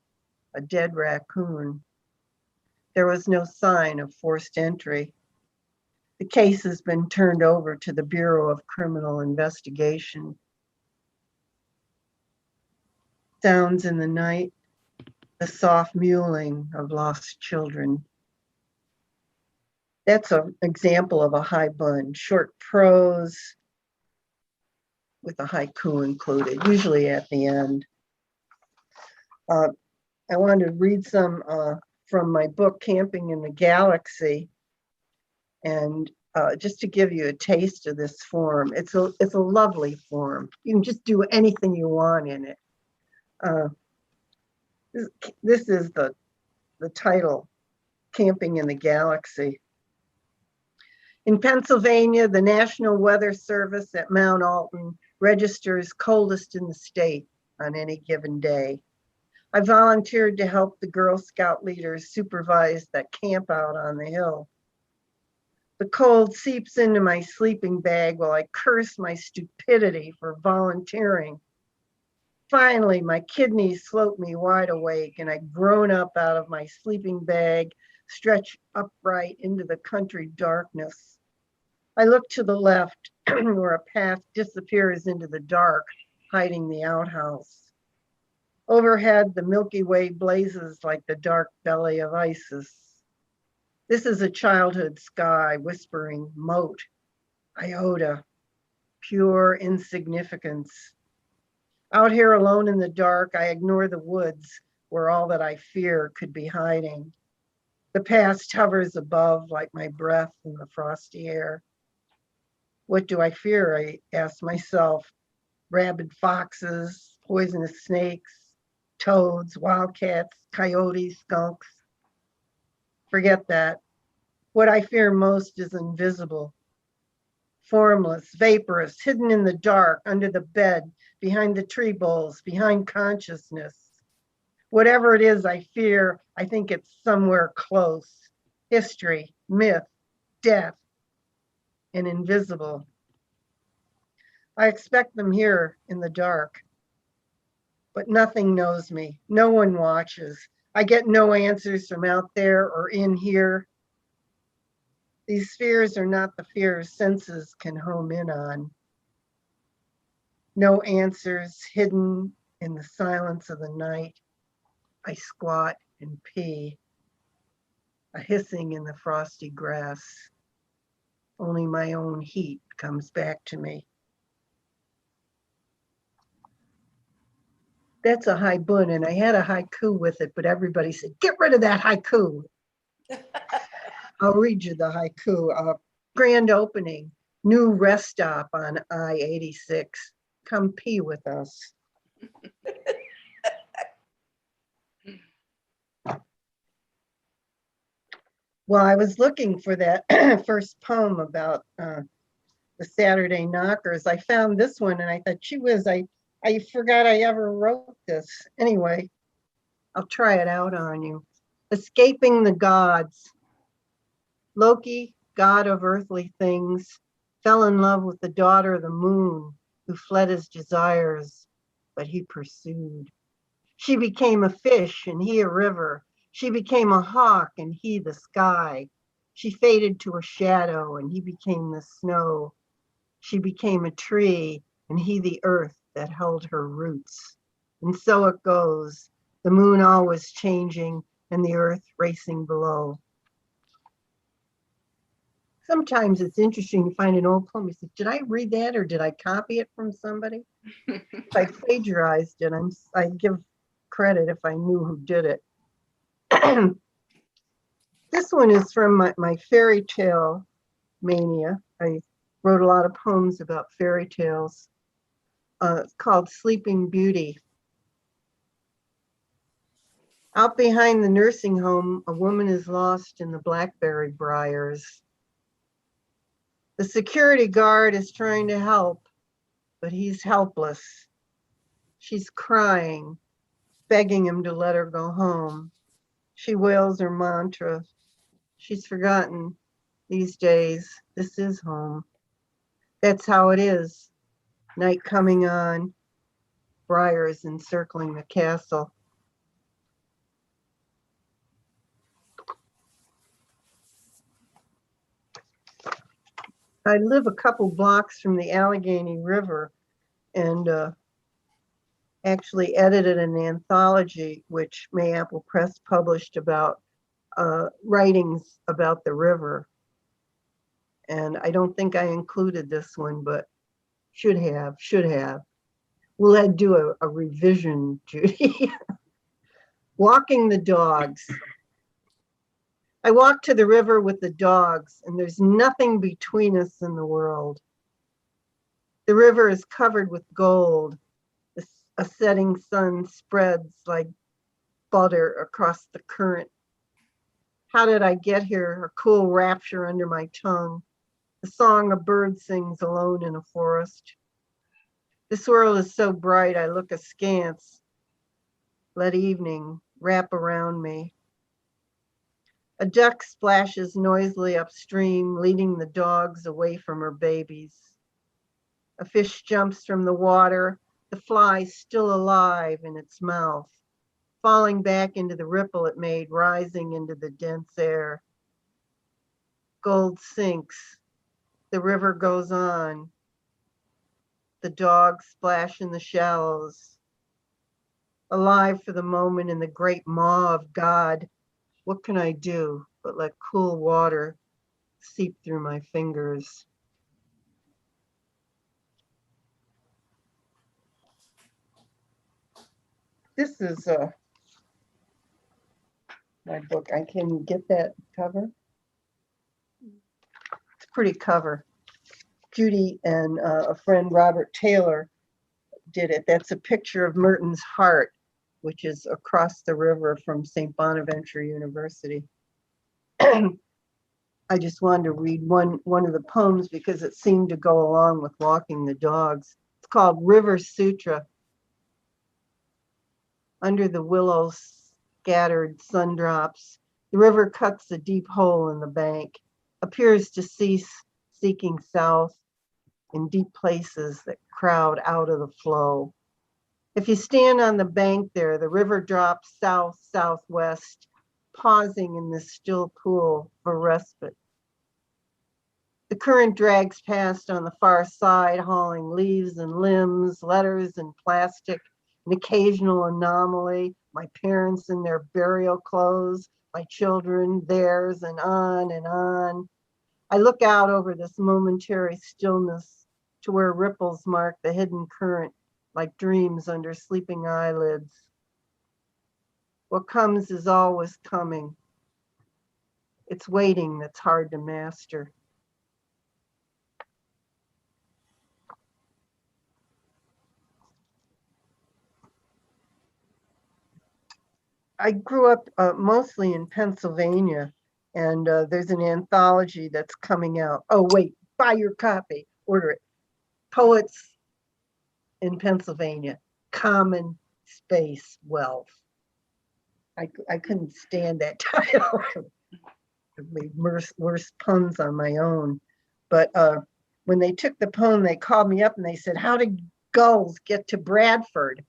a dead raccoon. There was no sign of forced entry. The case has been turned over to the Bureau of Criminal Investigation. Sounds in the night, the soft mewling of lost children. That's an example of a high bun, short prose with a haiku included, usually at the end. I wanted to read some from my book, Camping in the Galaxy, and just to give you a taste of this form. It's a lovely form. You can just do anything you want in it. This is the title, Camping in the Galaxy. In Pennsylvania, the National Weather Service at Mount Alton registers coldest in the state on any given day. I volunteered to help the Girl Scout leaders supervise that camp out on the hill. The cold seeps into my sleeping bag while I curse my stupidity for volunteering. Finally, my kidneys float me wide awake and I groan up out of my sleeping bag, stretch upright into the country darkness. I look to the left where a path disappears into the dark, hiding the outhouse. Overhead, the Milky Way blazes like the dark belly of Isis. This is a childhood sky whispering mote, iota, pure insignificance. Out here alone in the dark, I ignore the woods where all that I fear could be hiding. The past hovers above like my breath in the frosty air. What do I fear? I ask myself. Rabid foxes, poisonous snakes, toads, wildcats, coyotes, skunks. Forget that. What I fear most is invisible, formless, vaporous, hidden in the dark, under the bed, behind the tree boles, behind consciousness. Whatever it is I fear, I think it's somewhere close. History, myth, death, and invisible. I expect them here in the dark, but nothing knows me. No one watches. I get no answers from out there or in here. These fears are not the fears senses can home in on. No answers hidden in the silence of the night. I squat and pee, a hissing in the frosty grass. Only my own heat comes back to me. That's a haibun, and I had a haiku with it, but everybody said, get rid of that haiku. I'll read you the haiku. Grand opening, new rest stop on I-86. Come pee with us. Well, I was looking for that first poem about the Saturday knockers. I found this one and I thought, gee whiz, I forgot I ever wrote this. Anyway, I'll try it out on you. Escaping the gods. Loki, god of earthly things, fell in love with the daughter of the moon, who fled his desires, but he pursued. She became a fish and he a river. She became a hawk and he the sky. She faded to a shadow and he became the snow. She became a tree and he the earth that held her roots. And so it goes, the moon always changing and the earth racing below. Sometimes it's interesting to find an old poem. You say, did I read that or did I copy it from somebody? If I plagiarized it, I give credit if I knew who did it. This one is from my fairy tale mania. I wrote a lot of poems about fairy tales. It's called Sleeping Beauty. Out behind the nursing home, a woman is lost in the blackberry briars. The security guard is trying to help, but he's helpless. She's crying, begging him to let her go home. She wails her mantra. She's forgotten these days. This is home. That's how it is. Night coming on, briars encircling the castle. I live a couple blocks from the Allegheny River and actually edited an anthology which Mayapple Press published about writings about the river. And I don't think I included this one, but should have. We'll do a revision, Judy. Walking the dogs. I walk to the river with the dogs, and there's nothing between us in the world. The river is covered with gold. A setting sun spreads like butter across the current. How did I get here? A cool rapture under my tongue. The song a bird sings alone in a forest. This world is so bright, I look askance. Let evening wrap around me. A duck splashes noisily upstream, leading the dogs away from her babies. A fish jumps from the water, the fly still alive in its mouth, falling back into the ripple it made, rising into the dense air. Gold sinks. The river goes on. The dogs splash in the shallows. Alive for the moment in the great maw of God, what can I do but let cool water seep through my fingers? This is my book. I can get that cover. It's a pretty cover. Judy and a friend, Robert Taylor, did it. That's a picture of Merton's Heart, which is across the river from St. Bonaventure University. I just wanted to read one of the poems because it seemed to go along with walking the dogs. It's called River Sutra. Under the willows scattered sundrops, the river cuts a deep hole in the bank, appears to cease seeking south in deep places that crowd out of the flow. If you stand on the bank there, the river drops south, southwest, pausing in this still pool for respite. The current drags past on the far side, hauling leaves and limbs, letters and plastic, an occasional anomaly, my parents in their burial clothes, my children, theirs, and on and on. I look out over this momentary stillness to where ripples mark the hidden current like dreams under sleeping eyelids. What comes is always coming. It's waiting that's hard to master. I grew up mostly in Pennsylvania, and there's an anthology that's coming out. Oh, wait, buy your copy, order it. Poets in Pennsylvania, Common Space Wealth. I couldn't stand that title. I made worse puns on my own. But when they took the poem, they called me up and they said, how did gulls get to Bradford?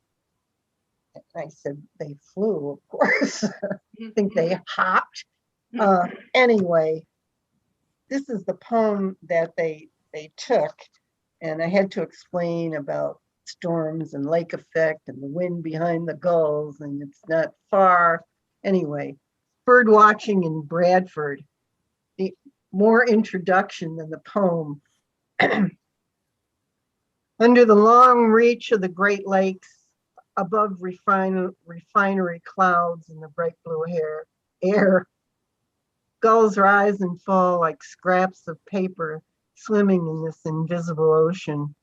I said, they flew, of course. I think they hopped. Anyway, this is the poem that they took, and I had to explain about storms and lake effect and the wind behind the gulls, and it's not far. Anyway, bird watching in Bradford. The more introduction than the poem. Under the long reach of the Great Lakes, above refinery clouds and the bright blue air, gulls rise and fall like scraps of paper swimming in this invisible ocean.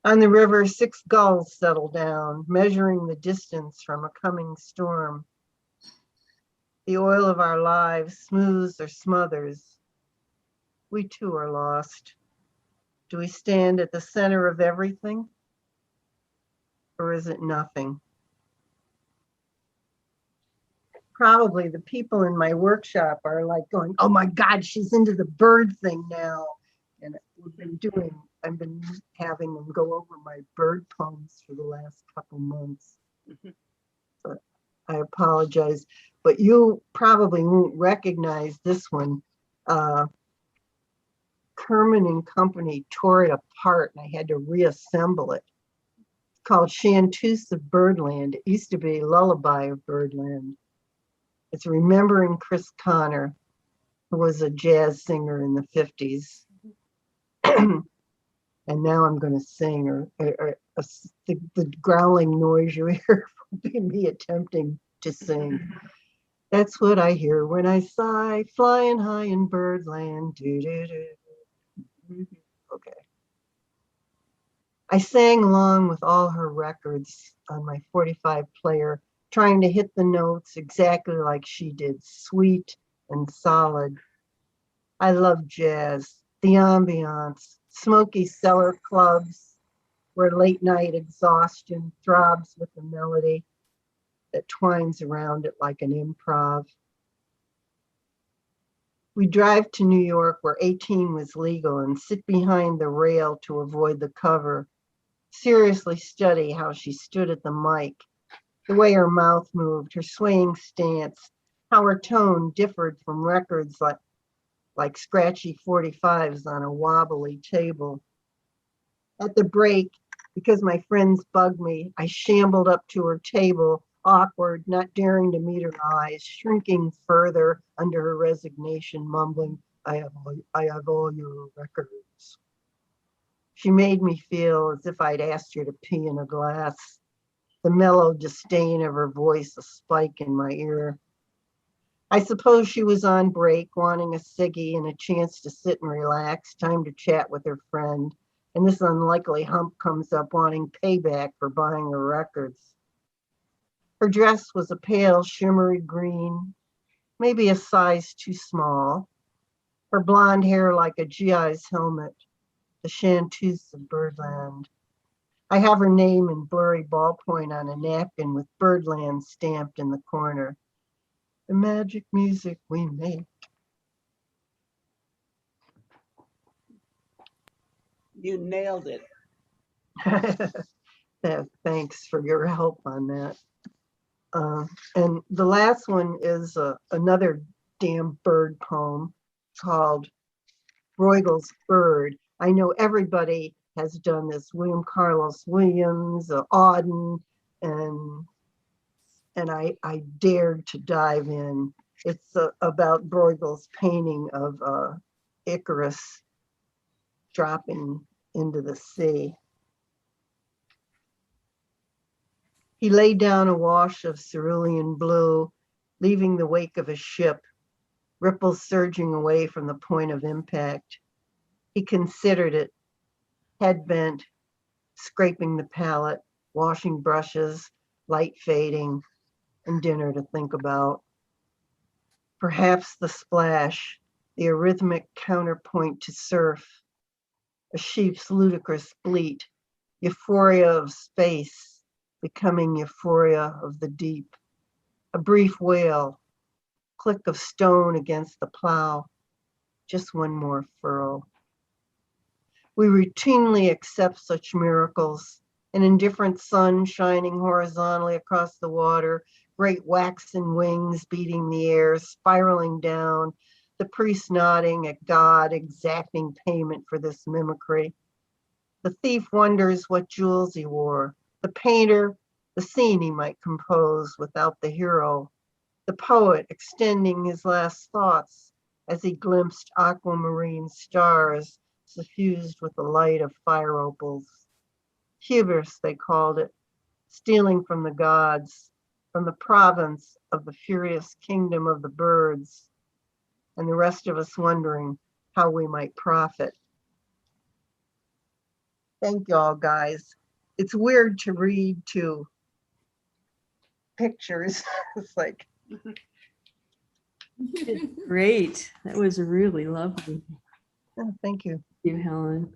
On the river, 6 gulls settle down, measuring the distance from a coming storm. The oil of our lives smooths or smothers. We too are lost. Do we stand at the center of everything? Or is it nothing? Probably the people in my workshop are like going, oh my God, she's into the bird thing now. And I've been having them go over my bird poems for the last couple months. But I apologize, but you probably won't recognize this one. Kerman and Company tore it apart and I had to reassemble it. It's called Chanteuse of Birdland. It used to be Lullaby of Birdland. It's remembering Chris Connor, who was a jazz singer in the 50s. And now I'm going to sing, or the growling noise you hear will be me attempting to sing. That's what I hear when I sigh, flying high in birdland. Do, do, do. Okay. I sang along with all her records on my 45 player, trying to hit the notes exactly like she did, sweet and solid. I love jazz, the ambiance, smoky cellar clubs where late night exhaustion throbs with the melody that twines around it like an improv. We drive to New York where 18 was legal and sit behind the rail to avoid the cover. Seriously study how she stood at the mic, the way her mouth moved, her swaying stance, how her tone differed from records like scratchy 45s on a wobbly table. At the break, because my friends bugged me, I shambled up to her table, awkward, not daring to meet her eyes, shrinking further under her resignation, mumbling, I have all your records. She made me feel as if I'd asked her to pee in a glass, the mellow disdain of her voice a spike in my ear. I suppose she was on break, wanting a ciggy and a chance to sit and relax, time to chat with her friend. And this unlikely hump comes up wanting payback for buying her records. Her dress was a pale, shimmery green, maybe a size too small. Her blonde hair like a GI's helmet, the Chanteuse of Birdland. I have her name in blurry ballpoint on a napkin with Birdland stamped in the corner. The magic music we make. You nailed it. Thanks for your help on that. And the last one is another damn bird poem called Roygals Bird. I know everybody has done this. William Carlos Williams, Auden, and I dared to dive in. It's about Bruegel's painting of Icarus dropping into the sea. He laid down a wash of cerulean blue, leaving the wake of a ship, ripples surging away from the point of impact. He considered it, head bent, scraping the palette, washing brushes, light fading, and dinner to think about. Perhaps the splash, the arrhythmic counterpoint to surf, a sheep's ludicrous bleat, euphoria of space, becoming euphoria of the deep, a brief wail, click of stone against the plow, just one more furrow. We routinely accept such miracles, an indifferent sun shining horizontally across the water, great waxen wings beating the air, spiraling down, the priest nodding at God, exacting payment for this mimicry. The thief wonders what jewels he wore, the painter, the scene he might compose without the hero, the poet extending his last thoughts as he glimpsed aquamarine stars suffused with the light of fire opals. Hubris, they called it, stealing from the gods, from the province of the furious kingdom of the birds, and the rest of us wondering how we might profit. Thank y'all, guys. It's weird to read to pictures. It's like, Great. That was really lovely. Oh, thank you. You, Helen.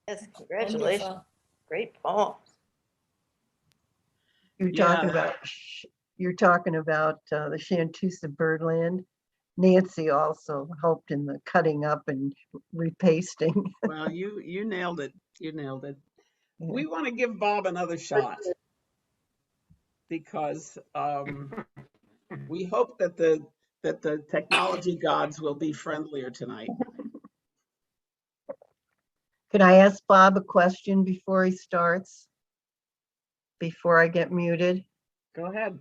Yes, congratulations. Great poems. You're Yeah. talking about, you're talking about the Chanteuse of Birdland. Nancy also helped in the cutting up and repasting. Well, you nailed it. You nailed it. Yeah. We want to give Bob another shot because we hope that the technology gods will be friendlier tonight. Could I ask Bob a question before he starts? Before I get muted? Go ahead.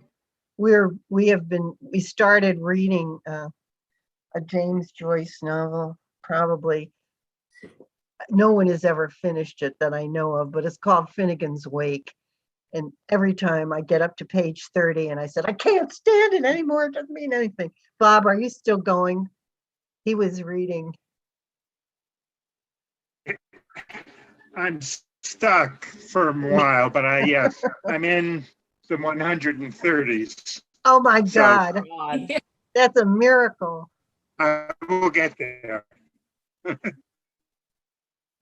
We started reading a James Joyce novel, probably. No one has ever finished it that I know of, but it's called Finnegan's Wake. And every time I get up to page 30 and I said, I can't stand it anymore, it doesn't mean anything. Bob, are you still going? He was reading. I'm stuck for a while, but yes, I'm in the 130s. Oh my So- God, God. that's a miracle. I will get there.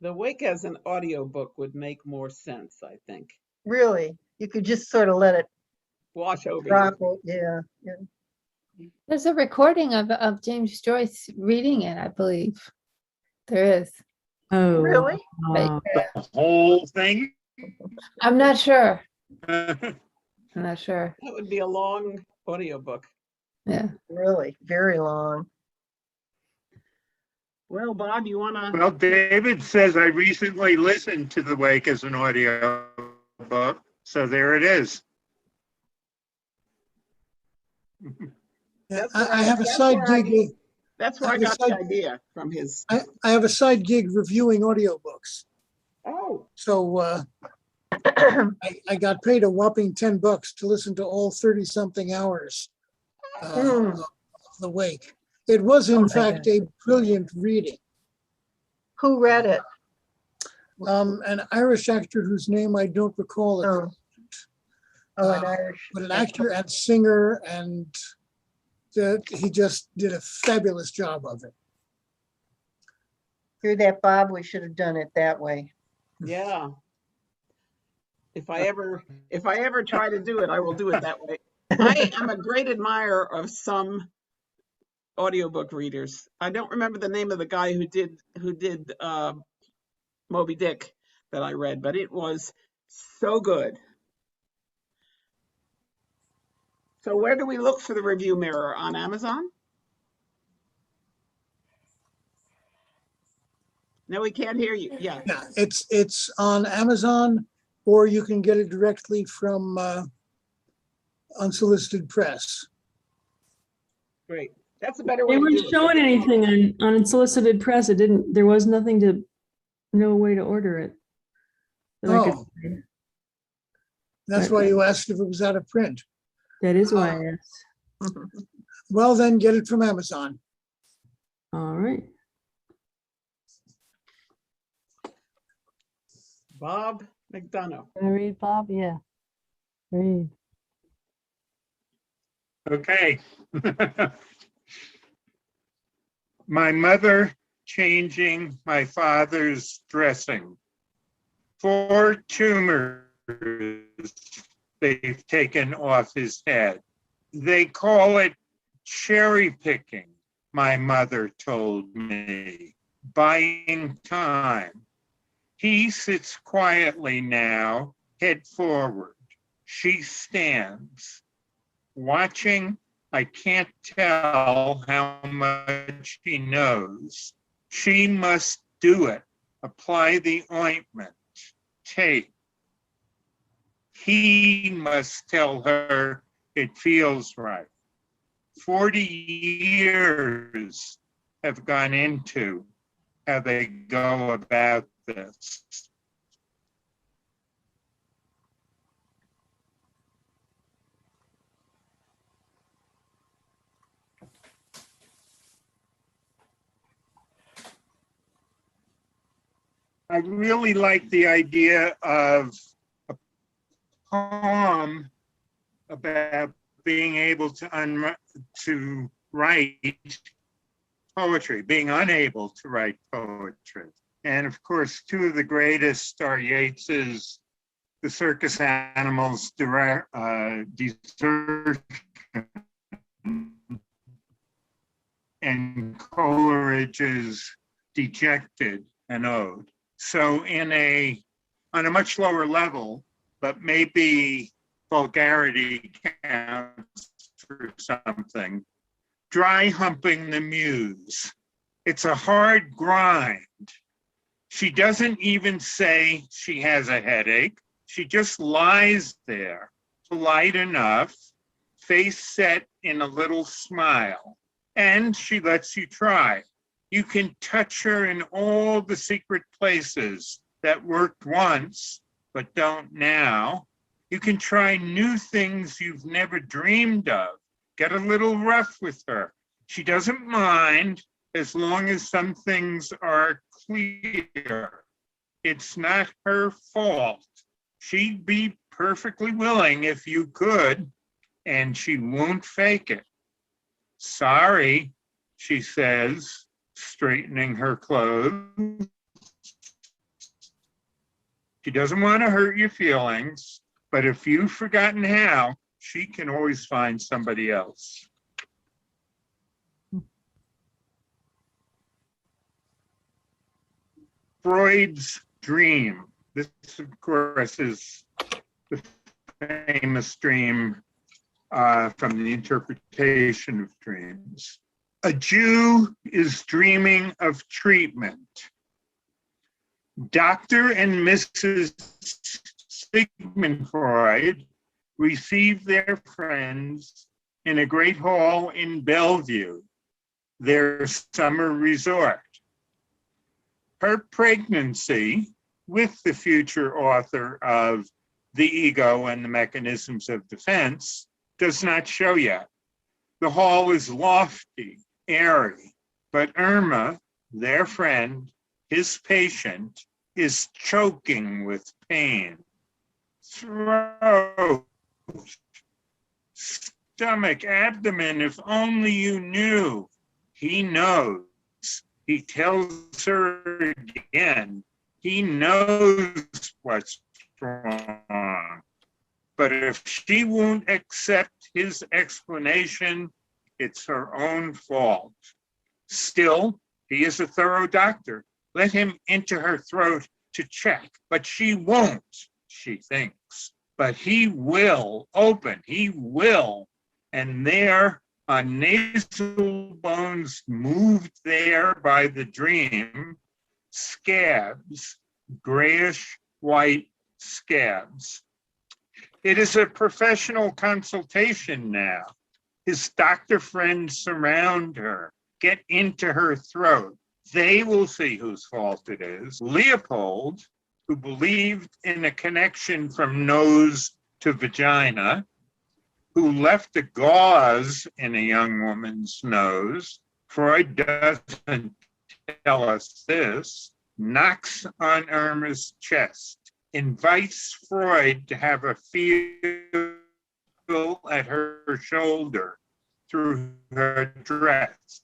The Wake as an audiobook would make more sense, I think. Really, you could just sort of let it Wash over drop. you. Yeah. There's a recording of James Joyce reading it, I believe. There is. Oh. Really? wow. The whole thing. I'm not sure. Well, I'm not sure. That would be a long audiobook. Yeah. Really, very long. Well, Bob, you want to? David says I recently listened to The Wake as an audio book, so there it is. Yeah, That's I where have a that's side where I- gig. That's where I I have a got the side- idea from his. I have a side gig reviewing audiobooks. Oh, So I got paid a whopping $10 to listen to all 30-something hours Hmm. of The Wake. It was, Oh in my fact, a brilliant reading. Who read it? An Irish actor whose name I don't recall, Oh, an Irish. but an actor and singer, and he just did a fabulous job of it. Hear that, Bob? We should have done it that way. yeah. If I ever try to do it, I will do it that way. I am a great admirer of some audiobook readers. I don't remember the name of the guy who did Moby Dick that I read, but it was so good. So where do we look for the review mirror? On Amazon? No, we can't hear you. Yeah. Yeah, it's on Amazon, or you can get it directly from Unsolicited Press. Great. That's a better way They to weren't do it. showing anything on unsolicited press. There was nothing no way to order it. that I could Oh. find. That's why you asked if it was out of print. That is why I asked. Well, then get it from Amazon. All right. Bob McDonough. Can I read, Bob? Yeah. Read. Okay. My mother changing my father's dressing. 4 tumors they've taken off his head. They call it cherry picking, my mother told me, buying time. He sits quietly now, head forward. She stands. Watching, I can't tell how much he knows. She must do it. Apply the ointment. Take. He must tell her it feels right. 40 years have gone into how they go about this. I really like the idea of a poem about being able to write poetry, being unable to write poetry. And of course, two of the greatest are Yeats's The Circus Animals' Desertion and Coleridge's Dejected, an ode. So on a much lower level, but maybe vulgarity counts for something, Dry Humping the Muse. It's a hard grind. She doesn't even say she has a headache. She just lies there, polite enough, face set in a little smile, and she lets you try. You can touch her in all the secret places that worked once, but don't now. You can try new things you've never dreamed of. Get a little rough with her. She doesn't mind as long as some things are clear. It's not her fault. She'd be perfectly willing if you could, and she won't fake it. Sorry, she says, straightening her clothes. She doesn't want to hurt your feelings, but if you've forgotten how, she can always find somebody else. Freud's dream. This, of course, is the famous dream from the interpretation of dreams. A Jew is dreaming of treatment. Dr. and Mrs. Sigmund Freud received their friends in a great hall in Bellevue, their summer resort. Her pregnancy with the future author of The Ego and the Mechanisms of Defense does not show yet. The hall is lofty, airy, but Irma, their friend, his patient, is choking with pain. Throat, stomach, abdomen, if only you knew. He knows. He tells her again. He knows what's wrong. But if she won't accept his explanation, it's her own fault. Still, he is a thorough doctor. Let him into her throat to check. But she won't, she thinks. But he will open, he will. And there, on nasal bones moved there by the dream, scabs, grayish white scabs. It is a professional consultation now. His doctor friends surround her, get into her throat. They will see whose fault it is. Leopold, who believed in a connection from nose to vagina, who left a gauze in a young woman's nose, Freud doesn't tell us this, knocks on Irma's chest, invites Freud to have a feel at her shoulder through her dress.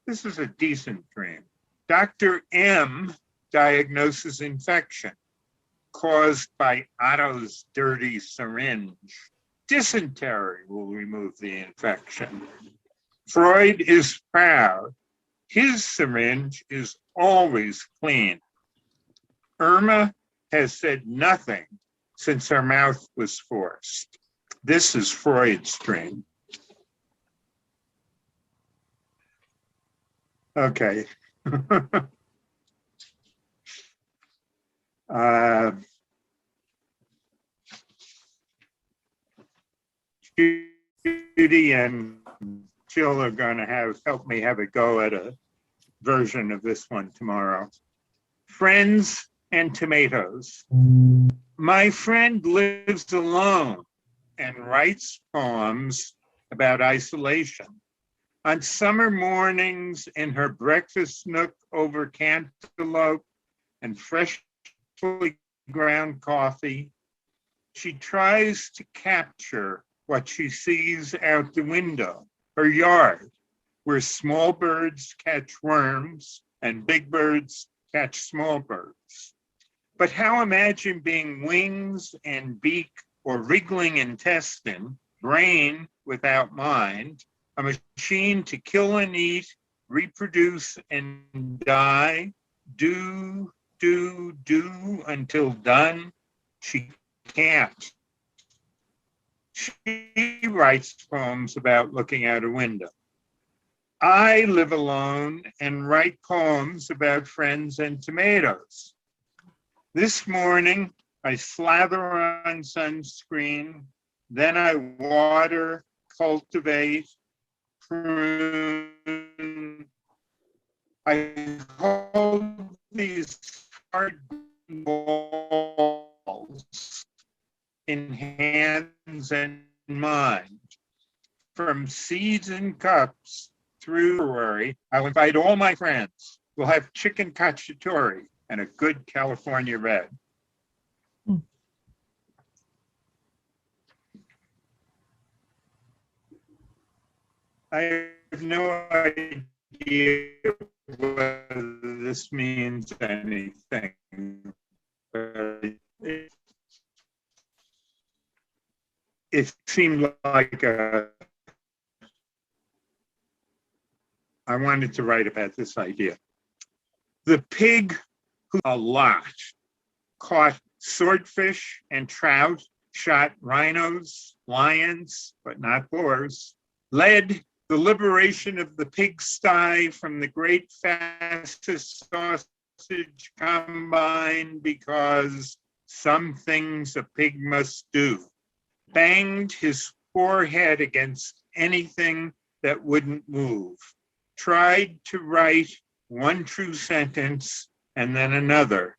This is a decent dream. Dr. M diagnoses infection caused by Otto's dirty syringe. Dysentery will remove the infection. Freud is proud. His syringe is always clean. Irma has said nothing since her mouth was forced. This is Freud's dream. Okay. Judy and Jill are going to help me have a go at a version of this one tomorrow. Friends and tomatoes. My friend lives alone and writes poems about isolation. On summer mornings in her breakfast nook over cantaloupe and freshly ground coffee, she tries to capture what she sees out the window, her yard, where small birds catch worms and big birds catch small birds. But how imagine being wings and beak or wriggling intestine, brain without mind, a machine to kill and eat, reproduce and die, do until done? She can't. She writes poems about looking out a window. I live alone and write poems about friends and tomatoes. This morning, I slather on sunscreen, then I water, cultivate, prune. I hold these hard balls in hands and mind. From seeds and cups through February, I'll invite all my friends. We'll have chicken cacciatore and a good California red. I have no idea whether this means anything, but it seemed like I wanted to write about this idea. The pig who a lot caught swordfish and trout, shot rhinos, lions, but not boars, led the liberation of the pigsty from the great fastest sausage combine because some things a pig must do, banged his forehead against anything that wouldn't move, tried to write one true sentence and then another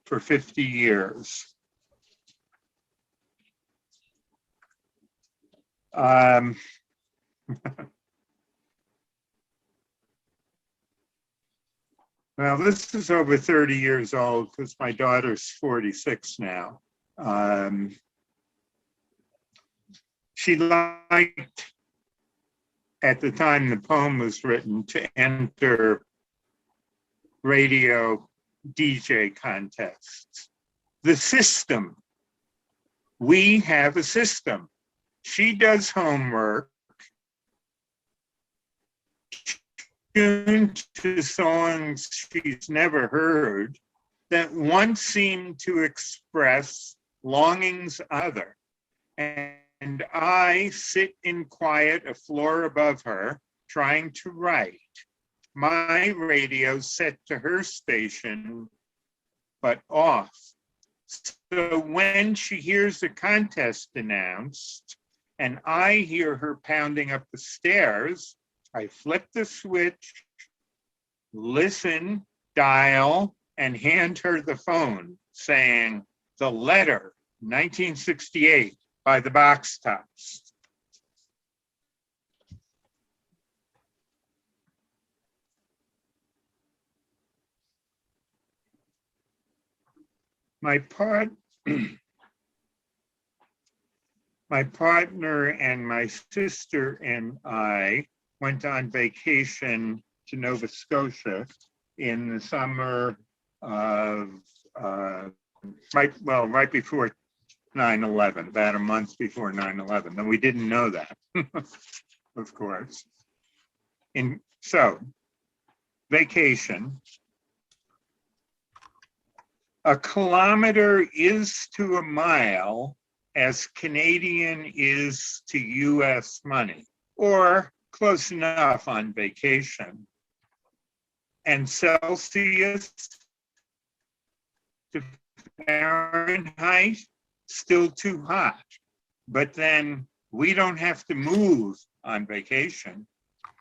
for 50 years. Well, this is over 30 years old because my daughter's 46 now. She liked, at the time the poem was written, to enter radio DJ contests. The system. We have a system. She does homework, tuned to songs she's never heard that once seemed to express longings other. And I sit in quiet a floor above her, trying to write. My radio set to her station, but off. So when she hears the contest announced, and I hear her pounding up the stairs, I flip the switch, listen, dial, and hand her the phone, saying, "The Letter, 1968, by the Box Tops." My partner and my sister and I went on vacation to Nova Scotia in the summer of, right before 9/11, about a month before 9/11. And we didn't know that, of course. So, vacation. A kilometer is to a mile as Canadian is to US money, or close enough on vacation. And Celsius to Fahrenheit, still too hot. But then we don't have to move on vacation,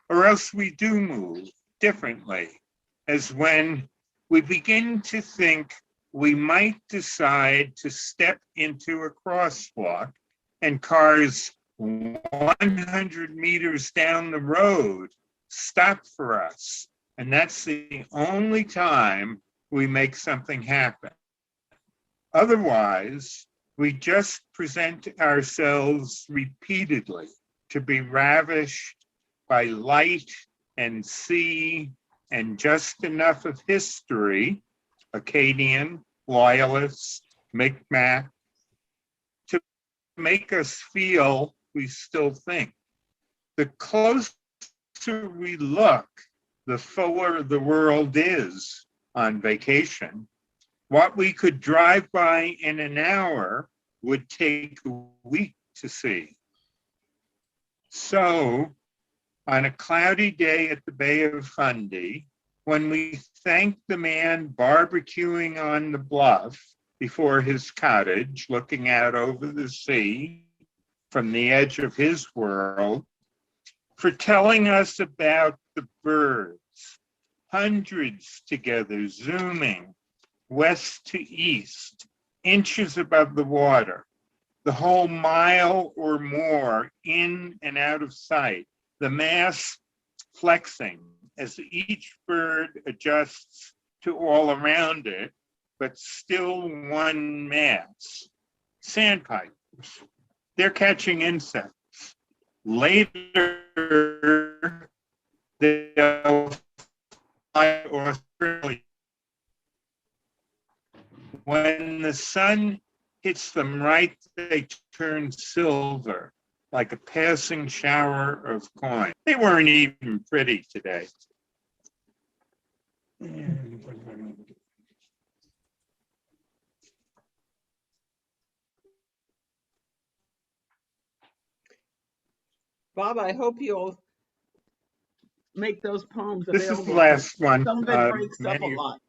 or else we do move differently, as when we begin to think we might decide to step into a crosswalk and cars 100 meters down the road stop for us. And that's the only time we make something happen. Otherwise, we just present ourselves repeatedly to be ravished by light and sea and just enough of history, Acadian, Loyalist, Micmac, to make us feel we still think. The closer we look, the fuller the world is on vacation. What we could drive by in an hour would take a week to see. So, on a cloudy day at the Bay of Fundy, when we thank the man barbecuing on the bluff before his cottage, looking out over the sea from the edge of his world, for telling us about the birds, hundreds together, zooming west to east, inches above the water, the whole mile or more in and out of sight, the mass flexing as each bird adjusts to all around it, but still one mass. Sandpipers, they're catching insects. Later, they'll fly Australia. When the sun hits them right, they turn silver, like a passing shower of coin. They weren't even pretty today. Bob, I hope you'll make those poems This available. is the last one. Some of it breaks up a lot.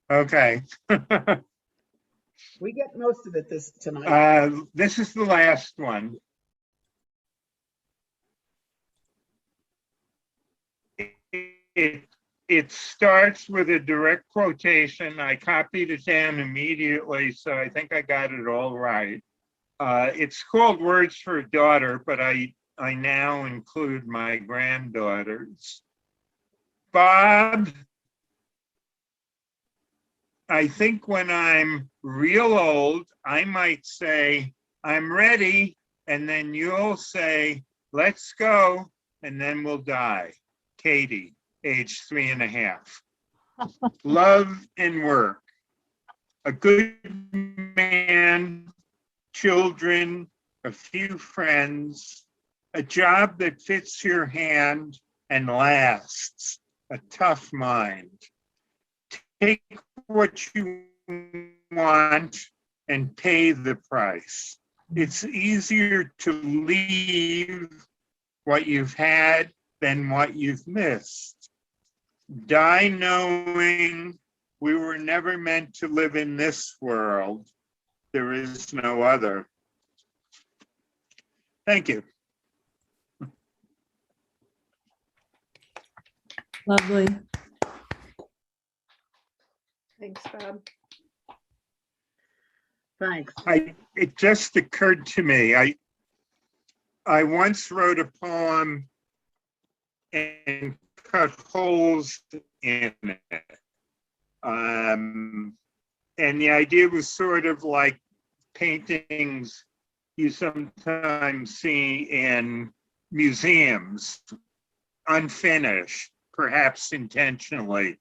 Okay. We get most of it tonight. This is the last one. It starts with a direct quotation. I copied it down immediately, so I think I got it all right. It's called Words for a Daughter, but I now include my granddaughters. Bob, I think when I'm real old, I might say, I'm ready, and then you'll say, let's go, and then we'll die. Katie, age 3.5. Love and work. A good man, children, a few friends, a job that fits your hand and lasts, a tough mind. Take what you want and pay the price. It's easier to leave what you've had than what you've missed. Die knowing we were never meant to live in this world. There is no other. Thank you. Lovely. Thanks, Bob. Thanks. It just occurred to me, I once wrote a poem and cut holes in it. And the idea was sort of like paintings you sometimes see in museums, unfinished, perhaps intentionally,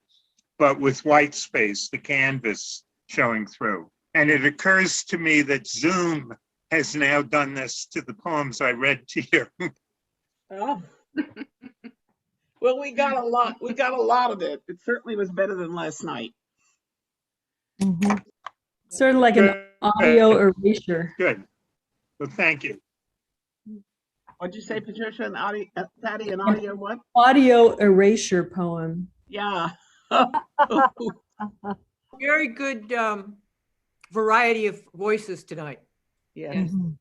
but with white space, the canvas showing through. And it occurs to me that Zoom has now done this to the poems I read to you. Oh. Well, we got a lot. We got a lot of it. It certainly was better than last night. Mhm. Sort of like an audio erasure. Good. Well, thank you. What'd you say, Patricia? An audio, Patty, an audio what? Audio erasure poem. Yeah. Very good variety of voices tonight. Yeah. Mhm.